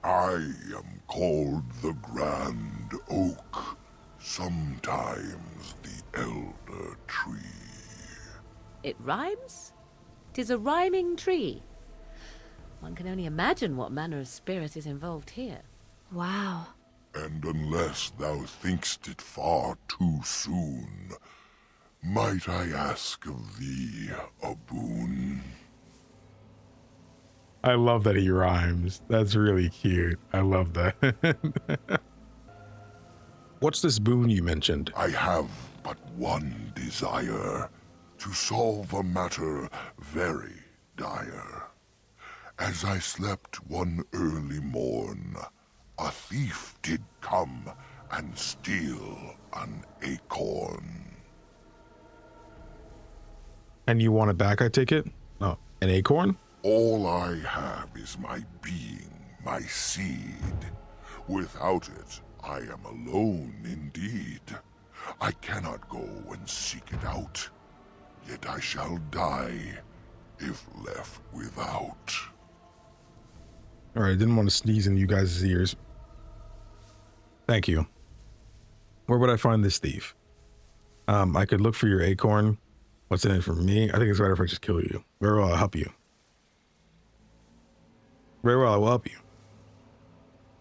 I am called the Grand Oak, sometimes the Elder Tree. It rhymes? 'Tis a rhyming tree. One can only imagine what manner of spirit is involved here. Wow. And unless thou thinkst it far too soon, might I ask of thee a boon? I love that he rhymes. That's really cute. I love that. What's this boon you mentioned? I have but one desire, to solve a matter very dire. As I slept one early morn, a thief did come and steal an acorn. And you want it back, I take it? Oh, an acorn? All I have is my being, my seed. Without it, I am alone indeed. I cannot go and seek it out, yet I shall die if left without. All right, I didn't want to sneeze in you guys' ears. Thank you. Where would I find this thief? I could look for your acorn. What's in it for me? I think it's better if I just kill you. Very well, I'll help you. Very well, I will help you.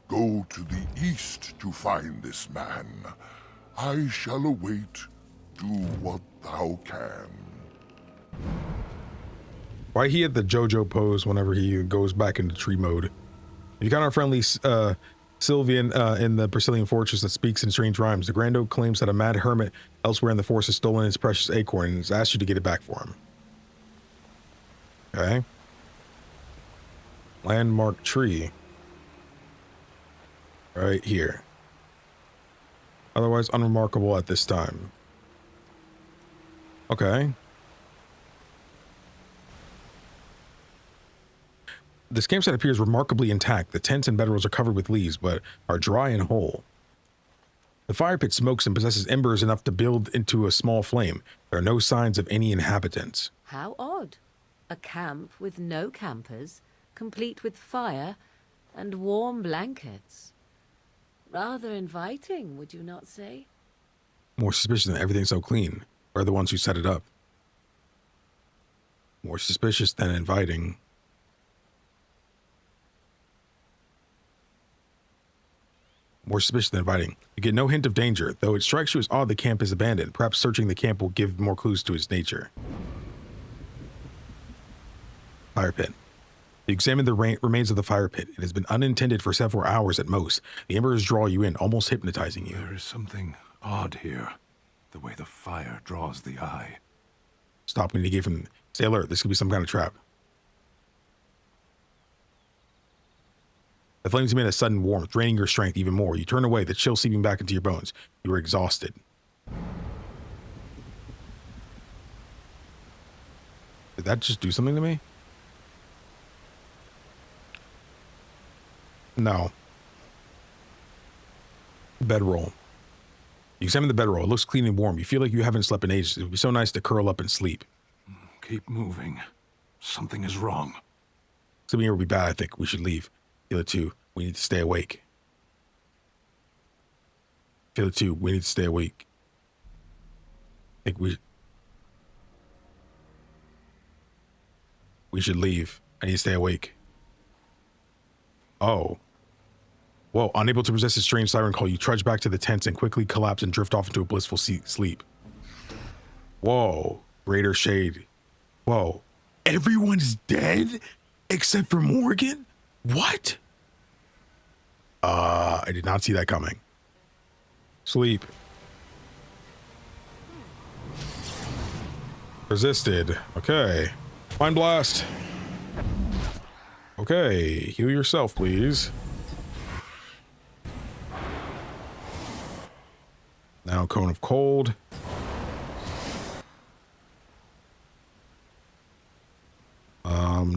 Go to the east to find this man. I shall await. Do what thou can. Why he had the JoJo pose whenever he goes back into tree mode? You got our friendly Sylvian in the Brecilian fortress that speaks in strange rhymes. The Grand Oak claims that a mad hermit elsewhere in the forest has stolen his precious acorn and has asked you to get it back for him. Okay. Landmark tree. Right here. Otherwise unremarkable at this time. Okay. This campsite appears remarkably intact. The tents and bedrolls are covered with leaves, but are dry and whole. The fire pit smokes and possesses embers enough to build into a small flame. There are no signs of any inhabitants. How odd. A camp with no campers, complete with fire and warm blankets. Rather inviting, would you not say? More suspicious than everything so clean. Are the ones who set it up. More suspicious than inviting. More suspicious than inviting. You get no hint of danger, though it strikes you as odd the camp is abandoned. Perhaps searching the camp will give more clues to its nature. Fire pit. You examine the remains of the fire pit. It has been unintended for several hours at most. The embers draw you in, almost hypnotizing you. There is something odd here. The way the fire draws the eye. Stop when you gave him. Stay alert. This could be some kind of trap. The flames emit a sudden warmth, draining your strength even more. You turn away, the chill seeping back into your bones. You are exhausted. Did that just do something to me? No. Bedroll. You examine the bedroll. It looks clean and warm. You feel like you haven't slept in ages. It would be so nice to curl up and sleep. Keep moving. Something is wrong. Something here would be bad, I think. We should leave. Feel it too. We need to stay awake. Feel it too. We need to stay awake. I think we should leave. I need to stay awake. Oh. Whoa, unable to resist a strange siren call, you trudge back to the tents and quickly collapse and drift off into a blissful sleep. Whoa. Greater shade. Whoa. Everyone's dead? Except for Morgan? What? I did not see that coming. Sleep. Resisted. Okay. Mind blast. Okay. Heal yourself, please. Now cone of cold.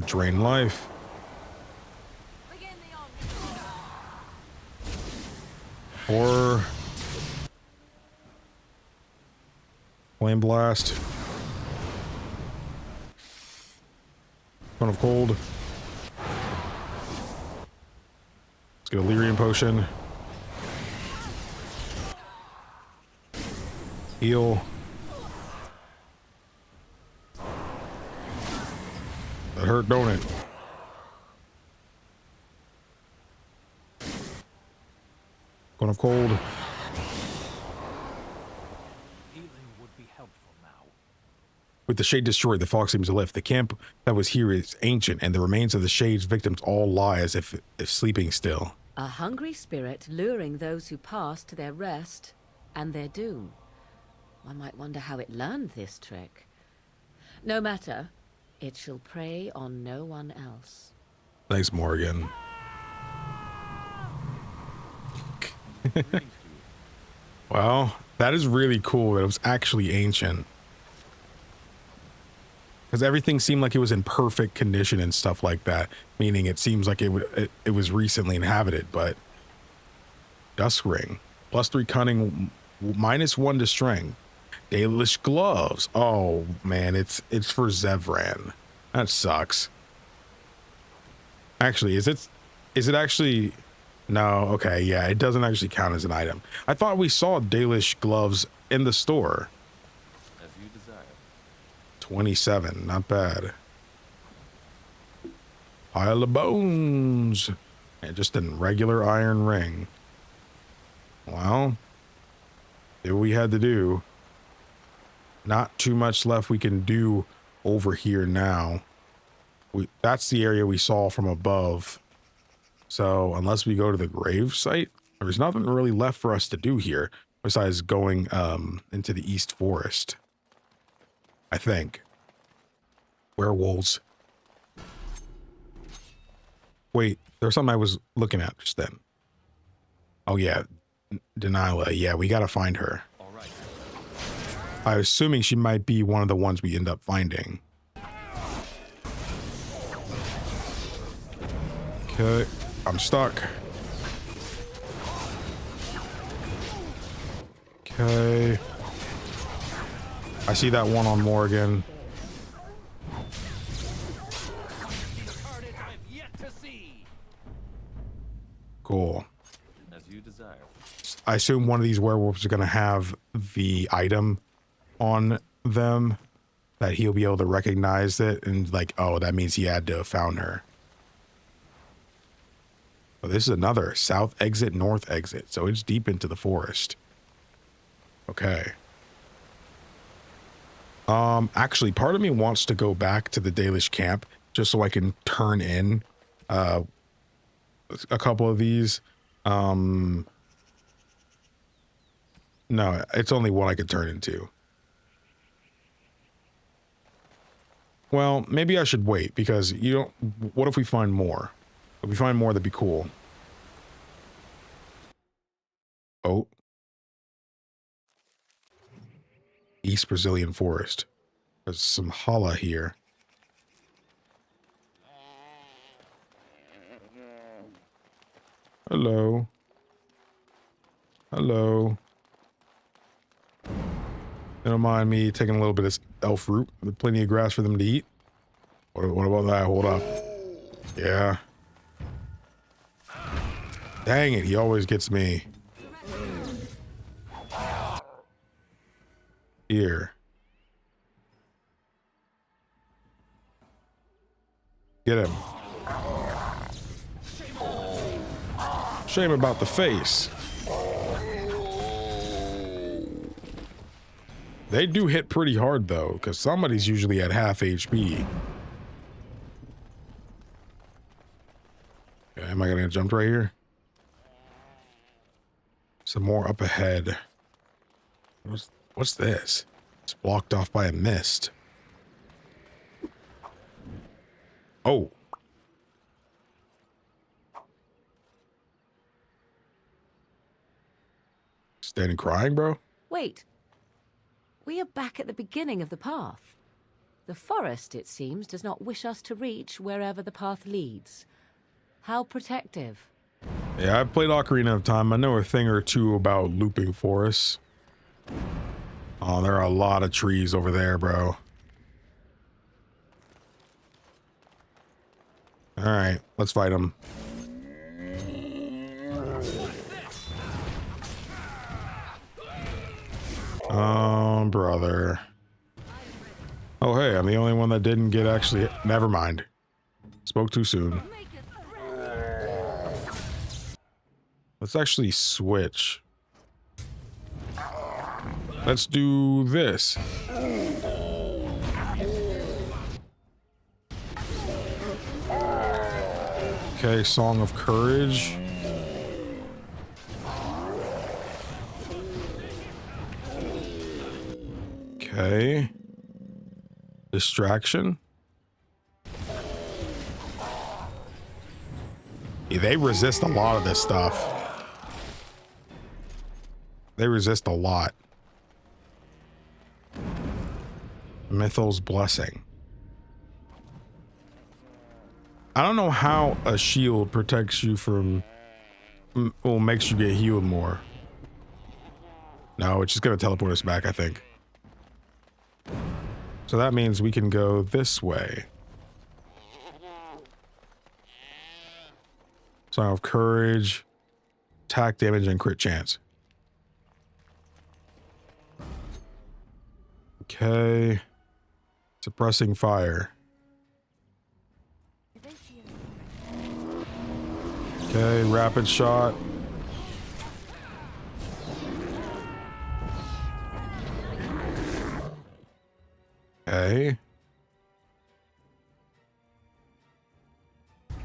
Drain life. Or flame blast. Cone of cold. Let's get a Lyrian potion. Heal. That hurt, don't it? Cone of cold. Healing would be helpful now. With the shade destroyed, the fog seems to lift. The camp that was here is ancient, and the remains of the shade's victims all lie as if sleeping still. A hungry spirit luring those who pass to their rest and their doom. One might wonder how it learned this trick. No matter, it shall prey on no one else. Thanks, Morgan. Well, that is really cool that it was actually ancient. Because everything seemed like it was in perfect condition and stuff like that. Meaning it seems like it was recently inhabited, but... Dusk Ring. +3 cunning, -1 to strength. Dalish gloves. Oh, man, it's for Zevran. That sucks. Actually, is it actually... No, okay, yeah, it doesn't actually count as an item. I thought we saw Dalish gloves in the store. As you desire. 27, not bad. Pile of bones. And just a regular iron ring. Well, did what we had to do. Not too much left we can do over here now. That's the area we saw from above. So unless we go to the grave site, there's nothing really left for us to do here besides going into the East Forest. I think. Werewolves. Wait, there's something I was looking at just then. Oh yeah, Dalish. Yeah, we gotta find her. All right. I'm assuming she might be one of the ones we end up finding. Okay, I'm stuck. Okay. I see that one on Morgan. Cool. As you desire. I assume one of these werewolves are going to have the item on them that he'll be able to recognize it and like, oh, that means he had to have found her. But this is another south exit, north exit. So it's deep into the forest. Okay. Actually, part of me wants to go back to the Dalish camp just so I can turn in a couple of these. No, it's only one I could turn into. Well, maybe I should wait because you don't. What if we find more? If we find more, that'd be cool. Oh. East Brecilian Forest. There's some holla here. Hello. Hello. You don't mind me taking a little bit of elf root? There's plenty of grass for them to eat. What about that? Hold up. Yeah. Dang it, he always gets me. Here. Get him. Shame about the face. They do hit pretty hard though, because somebody's usually at half HP. Okay, am I gonna jump right here? Some more up ahead. What's this? It's blocked off by a mist. Oh. Standing crying, bro? Wait. We are back at the beginning of the path. The forest, it seems, does not wish us to reach wherever the path leads. How protective. Yeah, I've played Ocarina of Time. I know a thing or two about looping forests. Oh, there are a lot of trees over there, bro. All right, let's fight them. Oh, brother. Oh, hey, I'm the only one that didn't get actually... Never mind. Spoke too soon. Let's actually switch. Let's do this. Okay, Song of Courage. Okay. Distraction. Yeah, they resist a lot of this stuff. They resist a lot. Mythos Blessing. I don't know how a shield protects you from... Well, makes you get healed more. No, it's just gonna teleport us back, I think. So that means we can go this way. Sign of Courage. attack damage and crit chance. Okay. Suppressing fire. Okay, rapid shot. Okay.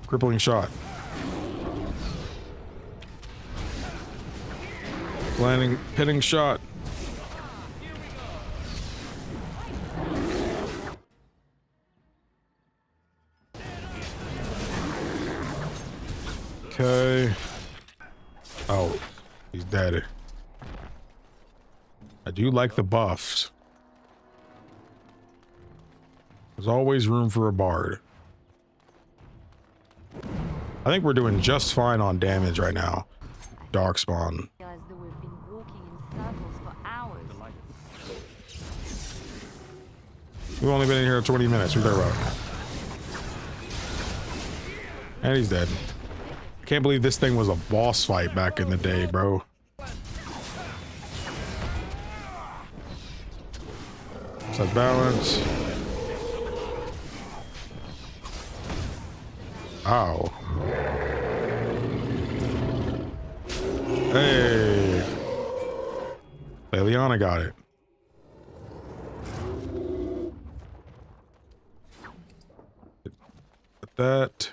Crippling shot. Landing, hitting shot. Okay. Oh, he's dead. I do like the buffs. There's always room for a bard. I think we're doing just fine on damage right now. Darkspawn. We've only been in here 20 minutes. What are you talking about? And he's dead. I can't believe this thing was a boss fight back in the day, bro. Set balance. Ow. Hey. Liliana got it. Put that.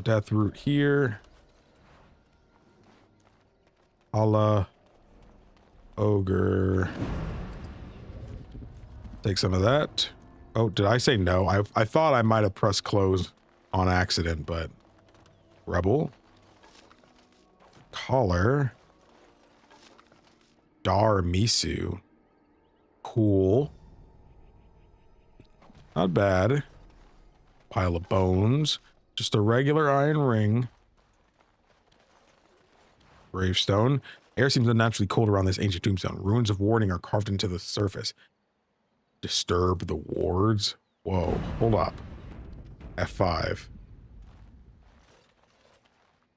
Death root here. A la ogre. Take some of that. Oh, did I say no? I thought I might have pressed close on accident, but rebel. Collar. Dar Misu. Cool. Not bad. Pile of bones. Just a regular iron ring. Gravestone. Air seems unnaturally cold around this ancient tombstone. Runes of warding are carved into the surface. Disturb the wards. Whoa, hold up. F5.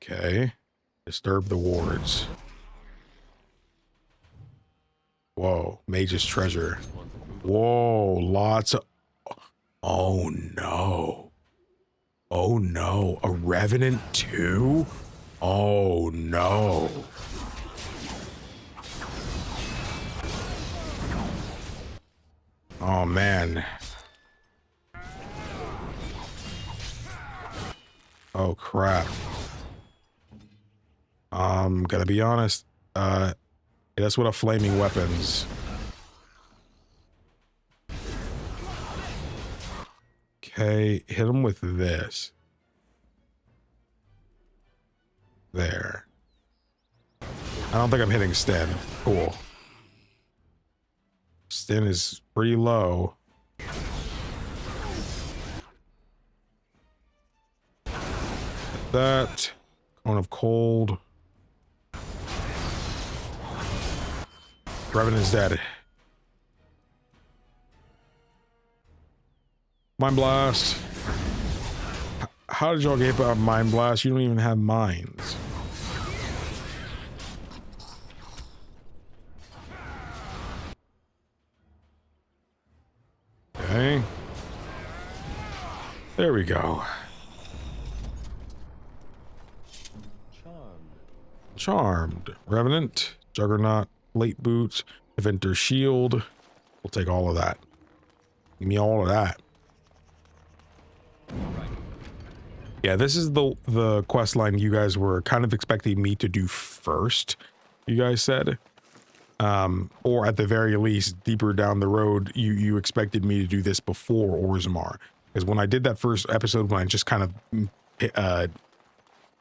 Okay. Disturb the wards. Whoa, mage's treasure. Whoa, lots of... Oh no. Oh no, a revenant too? Oh no. Oh man. Oh crap. I'm gonna be honest. That's what a flaming weapons. Okay, hit him with this. There. I don't think I'm hitting Sten. Cool. Sten is pretty low. That. Cone of cold. Revenant is dead. Mind blast. How did y'all get about mind blast? You don't even have mines. Okay. There we go. Charmed. Revenant. Juggernaut. Late boots. Defender shield. We'll take all of that. Give me all of that. Yeah, this is the quest line you guys were kind of expecting me to do first, you guys said. Or at the very least, deeper down the road, you expected me to do this before Orzammar. Because when I did that first episode, when I just kind of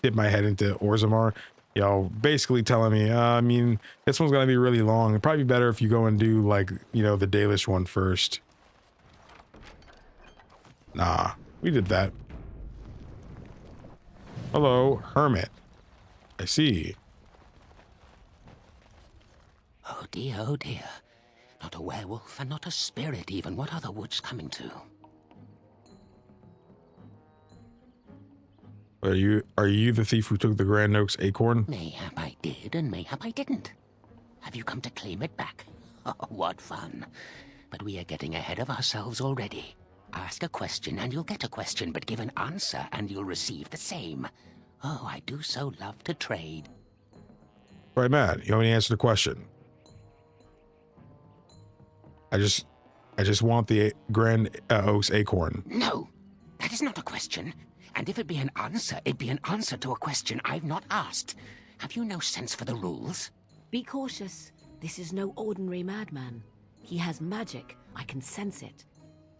dipped my head into Orzammar, y'all basically telling me, I mean, this one's going to be really long. It'd probably be better if you go and do, like, you know, the Dalish one first. Nah, we did that. Hello, hermit. I see. Oh dear, oh dear. Not a werewolf and not a spirit even. What are the woods coming to? Are you the thief who took the Grand Oak's acorn? Mayhap I did, and mayhap I didn't. Have you come to claim it back? Oh, what fun. But we are getting ahead of ourselves already. Ask a question and you'll get a question, but give an answer and you'll receive the same. Oh, I do so love to trade. Right, Matt, you want me to answer the question? I just want the Grand Oak's acorn. No, that is not a question. And if it be an answer, it'd be an answer to a question I've not asked. Have you no sense for the rules? Be cautious. This is no ordinary madman. He has magic. I can sense it.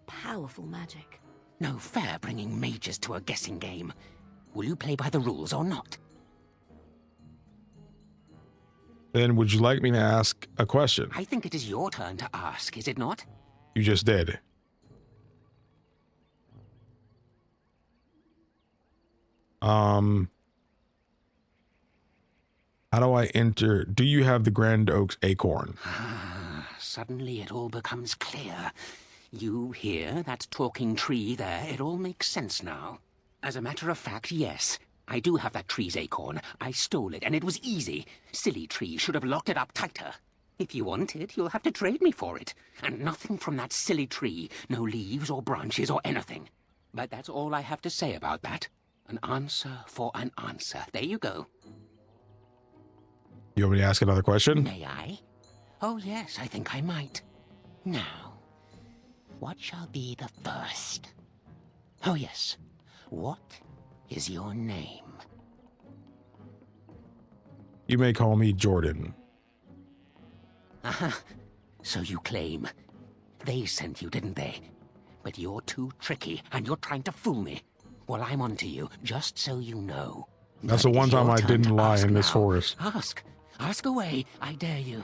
Powerful magic. No fair bringing mages to a guessing game. Will you play by the rules or not? Then would you like me to ask a question? I think it is your turn to ask, is it not? You just did. How do I enter? Do you have the Grand Oak's acorn? Suddenly it all becomes clear. You here, that talking tree there, it all makes sense now. As a matter of fact, yes. I do have that tree's acorn. I stole it, and it was easy. Silly tree should have locked it up tighter. If you want it, you'll have to trade me for it. And nothing from that silly tree. No leaves or branches or anything. But that's all I have to say about that. An answer for an answer. There you go. You want me to ask another question? May I? Oh, yes, I think I might. Now, what shall be the first? Oh, yes. What is your name? You may call me Jordan. Aha. So you claim. They sent you, didn't they? But you're too tricky, and you're trying to fool me. Well, I'm on to you, just so you know. That's the one time I didn't lie in this forest. Ask. Ask away, I dare you.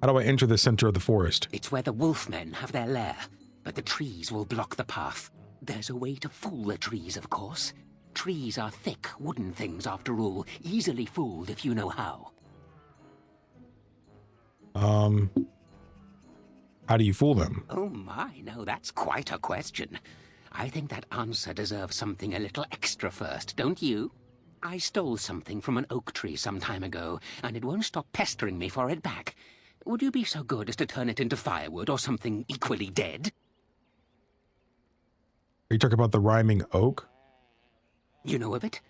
How do I enter the center of the forest? It's where the wolfmen have their lair, but the trees will block the path. There's a way to fool the trees, of course. Trees are thick, wooden things, after all. Easily fooled if you know how. How do you fool them? Oh my, no, that's quite a question. I think that answer deserves something a little extra first, don't you? I stole something from an oak tree some time ago, and it won't stop pestering me for it back. Would you be so good as to turn it into firewood or something equally dead? Are you talking about the rhyming oak? You know of it?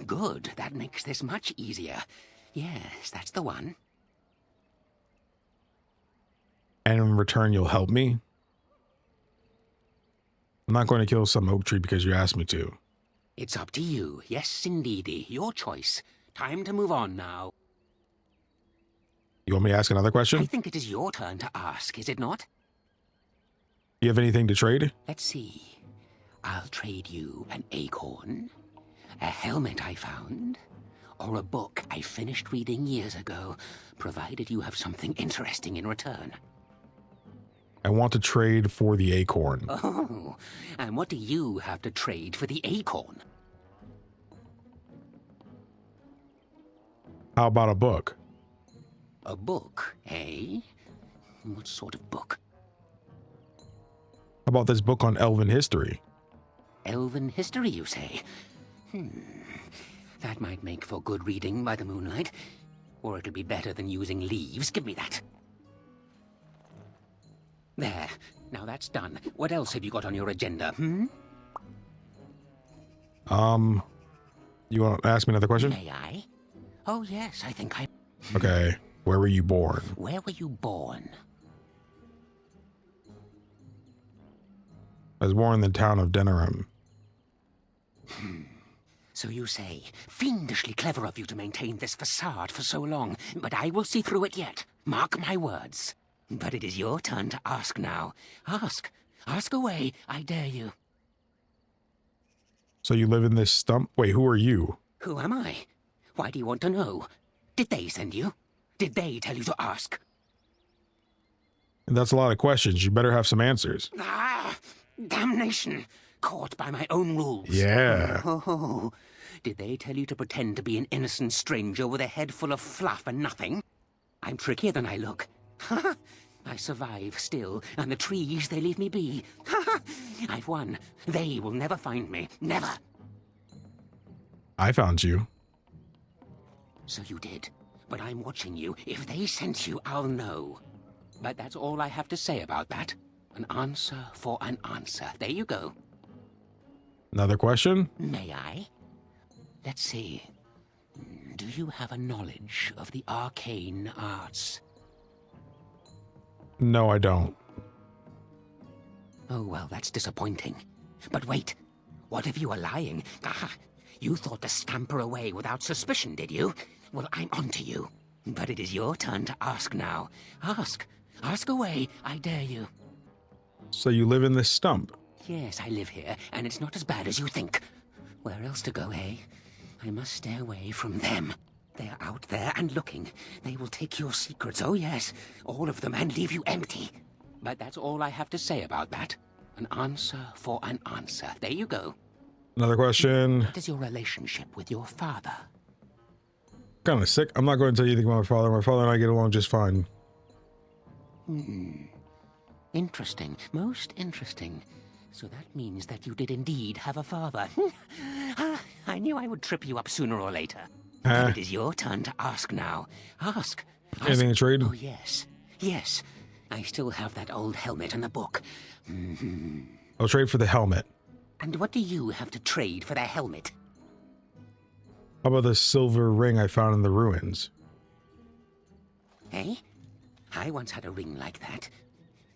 Good, that makes this much easier. Yes, that's the one. And in return, you'll help me? I'm not going to kill some oak tree because you asked me to. It's up to you. Yes, indeedy. Your choice. Time to move on now. You want me to ask another question? I think it is your turn to ask, is it not? Do you have anything to trade? Let's see. I'll trade you an acorn, a helmet I found, or a book I finished reading years ago, provided you have something interesting in return. I want to trade for the acorn. Oh, and what do you have to trade for the acorn? How about a book? A book, eh? What sort of book? How about this book on elven history? Elven history, you say? That might make for good reading by the moonlight. Or it'll be better than using leaves. Give me that. There. Now that's done. What else have you got on your agenda, You want to ask me another question? May I? Oh, yes, I think I... Okay. Where were you born? Where were you born? I was born in the town of Denerim. So you say. Fiendishly clever of you to maintain this facade for so long, but I will see through it yet. Mark my words. But it is your turn to ask now. Ask. Ask away, I dare you. So you live in this stump? Wait, who are you? Who am I? Why do you want to know? Did they send you? Did they tell you to ask? That's a lot of questions. You better have some answers. Ah! Damnation! Caught by my own rules. Yeah. Oh, did they tell you to pretend to be an innocent stranger with a head full of fluff and nothing? I'm trickier than I look. I survive still, and the trees, they leave me be. I've won. They will never find me. Never. I found you. So you did. But I'm watching you. If they sent you, I'll know. But that's all I have to say about that. An answer for an answer. There you go. Another question? May I? Let's see. Do you have a knowledge of the arcane arts? No, I don't. Oh, well, that's disappointing. But wait. What if you were lying? Aha! You thought to scamper away without suspicion, did you? Well, I'm onto you. But it is your turn to ask now. Ask. Ask away. I dare you. So you live in this stump? Yes, I live here, and it's not as bad as you think. Where else to go, eh? I must stay away from them. They're out there and looking. They will take your secrets, oh yes, all of them, and leave you empty. But that's all I have to say about that. An answer for an answer. There you go. Another question. What is your relationship with your father? Kind of sick. I'm not going to tell you anything about my father. My father and I get along just fine. Interesting. Most interesting. So that means that you did indeed have a father. I knew I would trip you up sooner or later. But it is your turn to ask now. Ask. Anything to trade? Oh, yes. Yes. I still have that old helmet and the book. I'll trade for the helmet. And what do you have to trade for the helmet? How about the silver ring I found in the ruins? Eh? I once had a ring like that.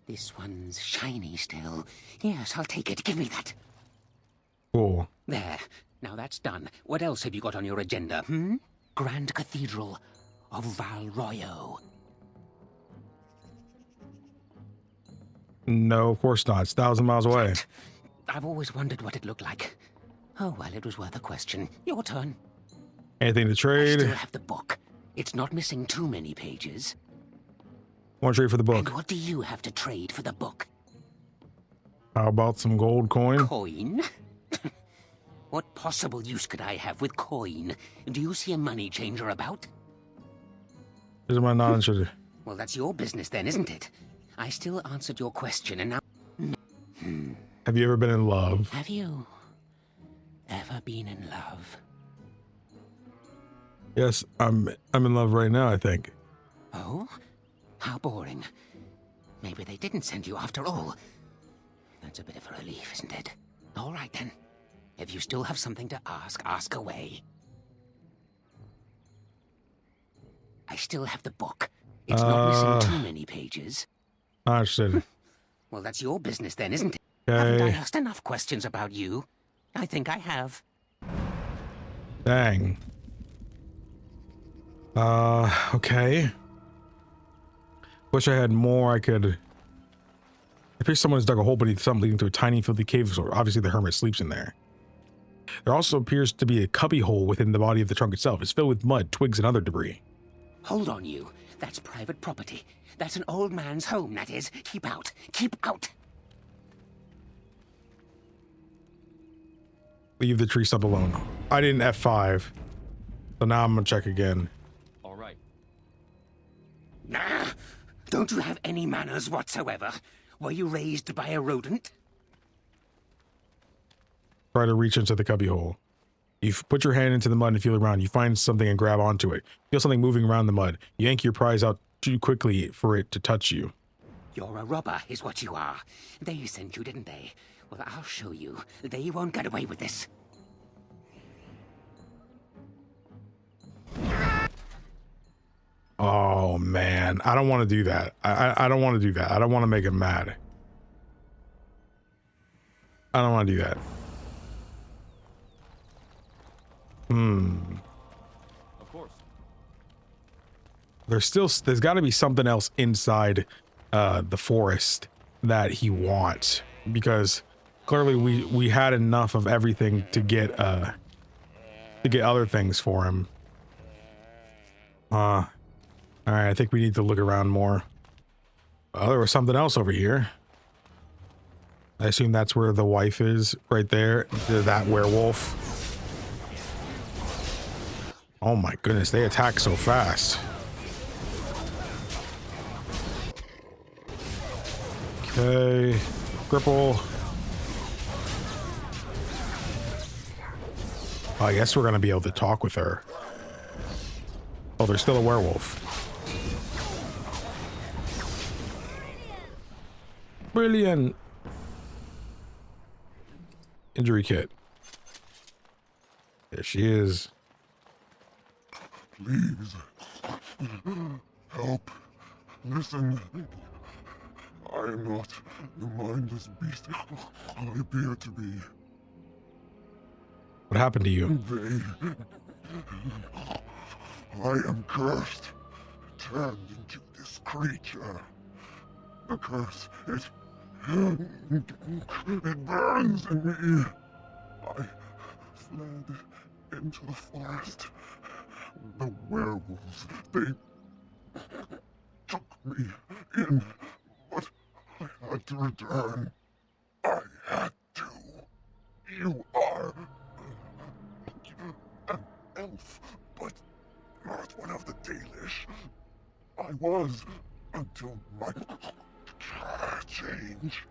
This one's shiny still. Yes, I'll take it. Give me that. Cool. There. Now that's done. What else have you got on your agenda, Grand Cathedral of Valroyo. No, of course not. It's 1,000 miles away. I've always wondered what it looked like. Oh, well, it was worth a question. Your turn. Anything to trade? I still have the book. It's not missing too many pages. Want to trade for the book? And what do you have to trade for the book? How about some gold coin? Coin? What possible use could I have with coin? Do you see a money changer about? Is my not interested? Well, that's your business then, isn't it? I still answered your question and now... Have you ever been in love? Have you ever been in love? Yes, I'm in love right now, I think. Oh? How boring. Maybe they didn't send you after all. That's a bit of a relief, isn't it? All right, then. If you still have something to ask, ask away. I still have the book. It's not missing too many pages. Not interested. Well, that's your business then, isn't it? Okay. Haven't I asked enough questions about you? I think I have. Dang. Okay. Wish I had more I could... I think someone's dug a hole beneath something leading to a tiny filthy cave, so obviously the hermit sleeps in there. There also appears to be a cubby hole within the body of the trunk itself. It's filled with mud, twigs, and other debris. Hold on, you. That's private property. That's an old man's home, that is. Keep out. Keep out. Leave the tree stump alone. I didn't F5. So now I'm gonna check again. All right. Nah. Don't you have any manners whatsoever? Were you raised by a rodent? Try to reach into the cubby hole. You put your hand into the mud and feel around. You find something and grab onto it. Feel something moving around the mud. You yank your prize out too quickly for it to touch you. You're a robber, is what you are. They sent you, didn't they? Well, I'll show you. They won't get away with this. Oh, man. I don't want to do that. I don't want to do that. I don't want to make him mad. I don't want to do that. Of course. There's got to be something else inside the forest that he wants, because clearly we had enough of everything to get other things for him. All right, I think we need to look around more. Oh, there was something else over here. I assume that's where the wife is, right there. That werewolf. Oh my goodness, they attack so fast. Okay, cripple. I guess we're gonna be able to talk with her. Oh, there's still a werewolf. Brilliant. Injury kit. There she is. Please. Help. Listen. I am not the mindless beast I appear to be. What happened to you? I am cursed. Turned into this creature. The curse, it burns in me. I fled into the forest. The werewolves, they took me in, but I had to return. I had to. You are an elf, but not one of the Dalish. I was until my change.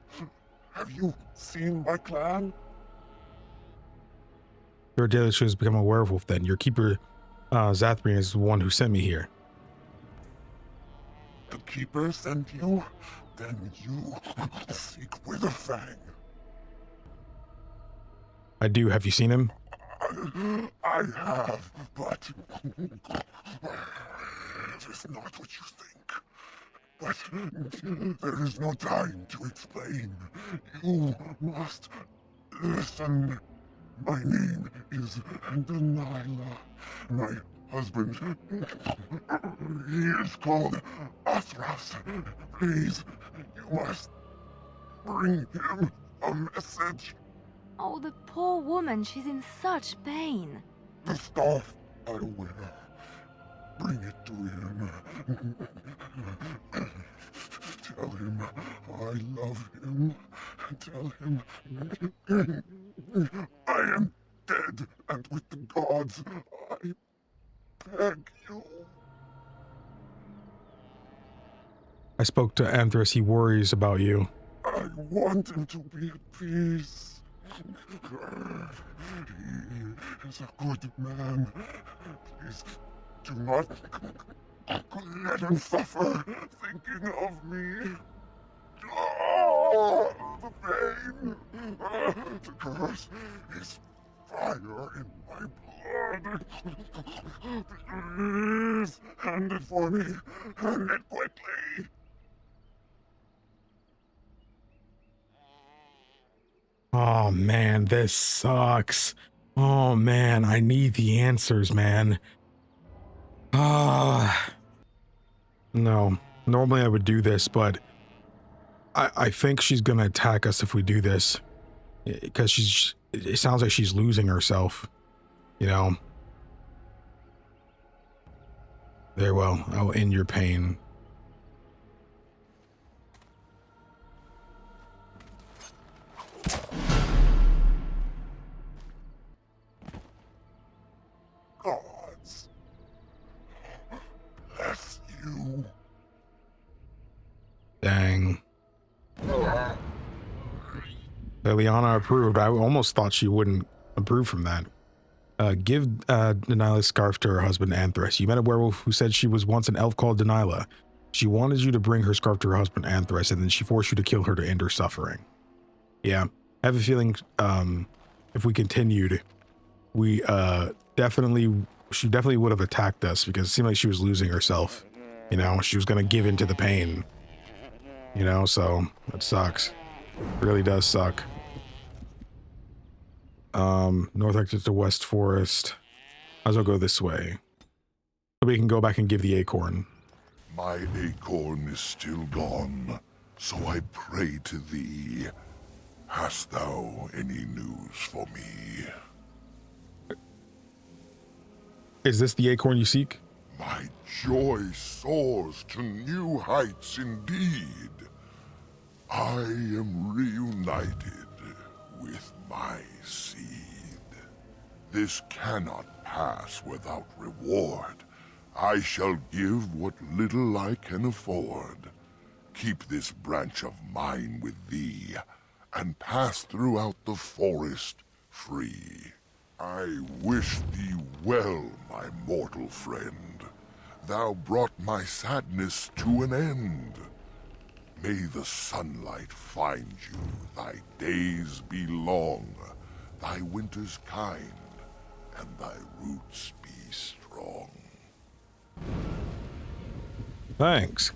Have you seen my clan? Your Dalish has become a werewolf then. Your keeper, Zathrian, is the one who sent me here. The keeper sent you? Then you seek Witherfang. I do. Have you seen him? I have, but it is not what you think. But there is no time to explain. You must listen. My name is Delilah. My husband, he is called Athras. Please, you must bring him a message. Oh, the poor woman, she's in such pain. The staff I wear. Bring it to him. Tell him I love him. Tell him I am dead, and with the gods, I beg you. I spoke to Anthras. He worries about you. I want him to be at peace. He is a good man. Please do not let him suffer thinking of me. Oh, the pain. The curse is fire in my blood. Please, hand it for me. Hand it quickly. Oh man, this sucks. Oh man, I need the answers, man. No. Normally I would do this, but I think she's gonna attack us if we do this. Because it sounds like she's losing herself. You know? Very well, I'll end your pain. Gods, bless you. Dang. Liliana approved. I almost thought she wouldn't approve from that. Give Denilah's scarf to her husband Anthras. You met a werewolf who said she was once an elf called Dalilah. She wanted you to bring her scarf to her husband Anthras, and then she forced you to kill her to end her suffering. Yeah, I have a feeling if we continued, she definitely would have attacked us, because it seemed like she was losing herself. You know, she was going to give in to the pain. You know, so that sucks. It really does suck. North exit to West Forest. Might as well go this way. So we can go back and give the acorn. My acorn is still gone, so I pray to thee. Hast thou any news for me? Is this the acorn you seek? My joy soars to new heights indeed. I am reunited with my seed. This cannot pass without reward. I shall give what little I can afford. Keep this branch of mine with thee, and pass throughout the forest free. I wish thee well, my mortal friend. Thou brought my sadness to an end. May the sunlight find you, thy days be long, thy winters kind, and thy roots be strong. Thanks.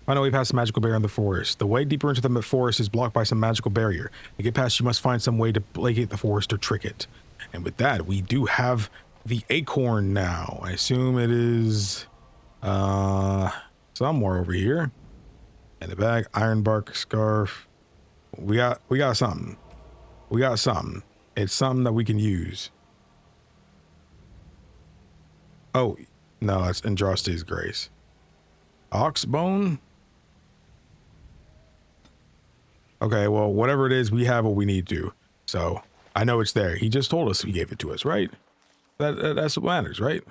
I know we passed a magical barrier in the forest. The way deeper into the forest is blocked by some magical barrier. To get past, you must find some way to placate the forest or trick it. And with that, we do have the acorn now. I assume it is somewhere over here. In the bag, iron bark, scarf. We got something. We got something. It's something that we can use. Oh, no, that's Andraste's grace. Ox bone? Okay, well, whatever it is, we have what we need to. So, I know it's there. He just told us he gave it to us, right? That's what matters, right?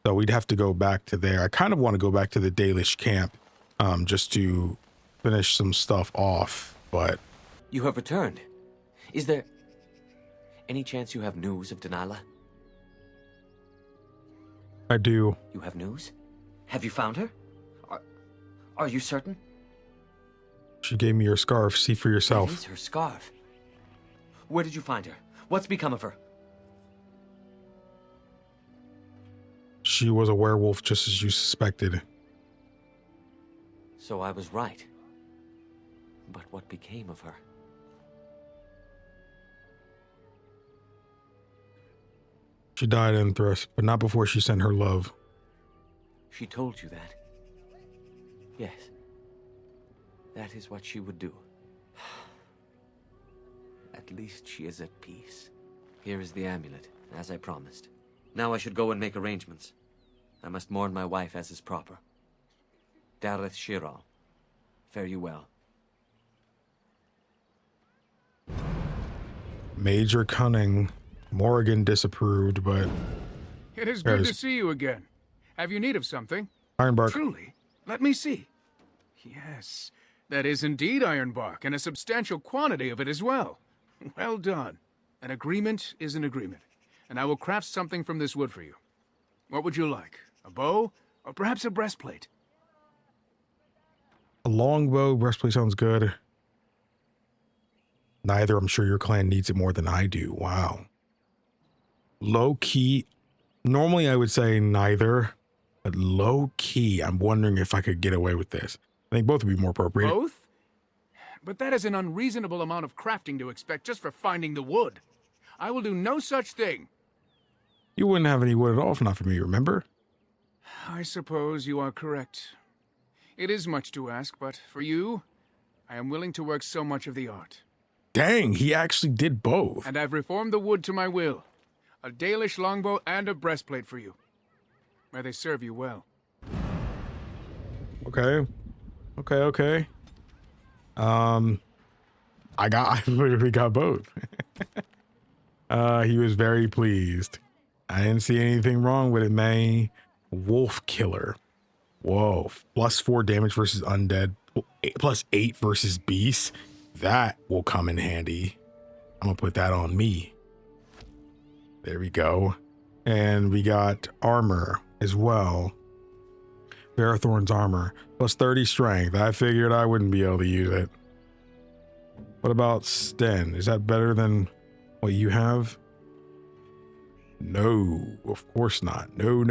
So we'd have to go back to there. I kind of want to go back to the Dalish camp, just to finish some stuff off, but... You have returned. Is there any chance you have news of Danilah? I do. You have news? Have you found her? Are you certain? She gave me her scarf. See for yourself. That is her scarf. Where did you find her? What's become of her? She was a werewolf, just as you suspected. So I was right. But what became of her? She died in Thrust, but not before she sent her love. She told you that? Yes. That is what she would do. At least she is at peace. Here is the amulet, as I promised. Now I should go and make arrangements. I must mourn my wife as is proper. Dareth Shiral, fare you well. Major cunning. Morrigan disapproved, but... It is good to see you again. Have you need of something? Ironbark. Truly? Let me see. Yes, that is indeed ironbark, and a substantial quantity of it as well. Well done. An agreement is an agreement, and I will craft something from this wood for you. What would you like? A bow, or perhaps a breastplate? A longbow breastplate sounds good. Neither. I'm sure your clan needs it more than I do. Wow. Low key. Normally I would say neither, but low key, I'm wondering if I could get away with this. I think both would be more appropriate. Both? But that is an unreasonable amount of crafting to expect just for finding the wood. I will do no such thing. You wouldn't have any wood at all if not for me, remember? I suppose you are correct. It is much to ask, but for you, I am willing to work so much of the art. Dang, he actually did both. And I've reformed the wood to my will. A Dalish longbow and a breastplate for you. May they serve you well. Okay. I literally got both. He was very pleased. I didn't see anything wrong with it, man. Wolf killer. Whoa. +4 damage versus undead. +8 versus beasts. That will come in handy. I'm gonna put that on me. There we go. And we got armor as well. Varathorn's armor. +30 strength. I figured I wouldn't be able to use it. What about Sten? Is that better than what you have? No, of course not. No.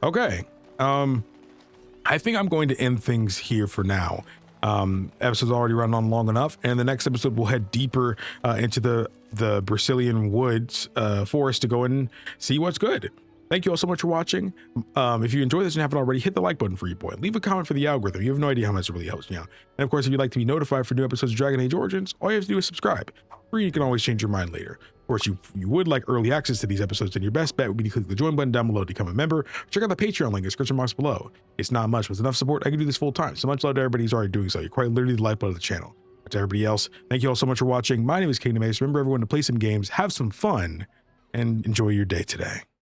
Okay. I think I'm going to end things here for now. Episode's already run on long enough, and the next episode we'll head deeper into the Brecilian woods forest to go and see what's good. Thank you all so much for watching. If you enjoyed this and haven't already, hit the like button for you, boy. Leave a comment for the algorithm. You have no idea how much it really helps me out. And of course, if you'd like to be notified for new episodes of Dragon Age Origins, all you have to do is subscribe. Or you can always change your mind later. Of course, you would like early access to these episodes, then your best bet would be to click the join button down below to become a member. Check out the Patreon link in the description box below. It's not much, but it's enough support. I can do this full time. So much love to everybody who's already doing so. You're quite literally the lifeblood of the channel. But to everybody else, thank you all so much for watching. My name is KingdomAce. Remember everyone to play some games, have some fun, and enjoy your day today.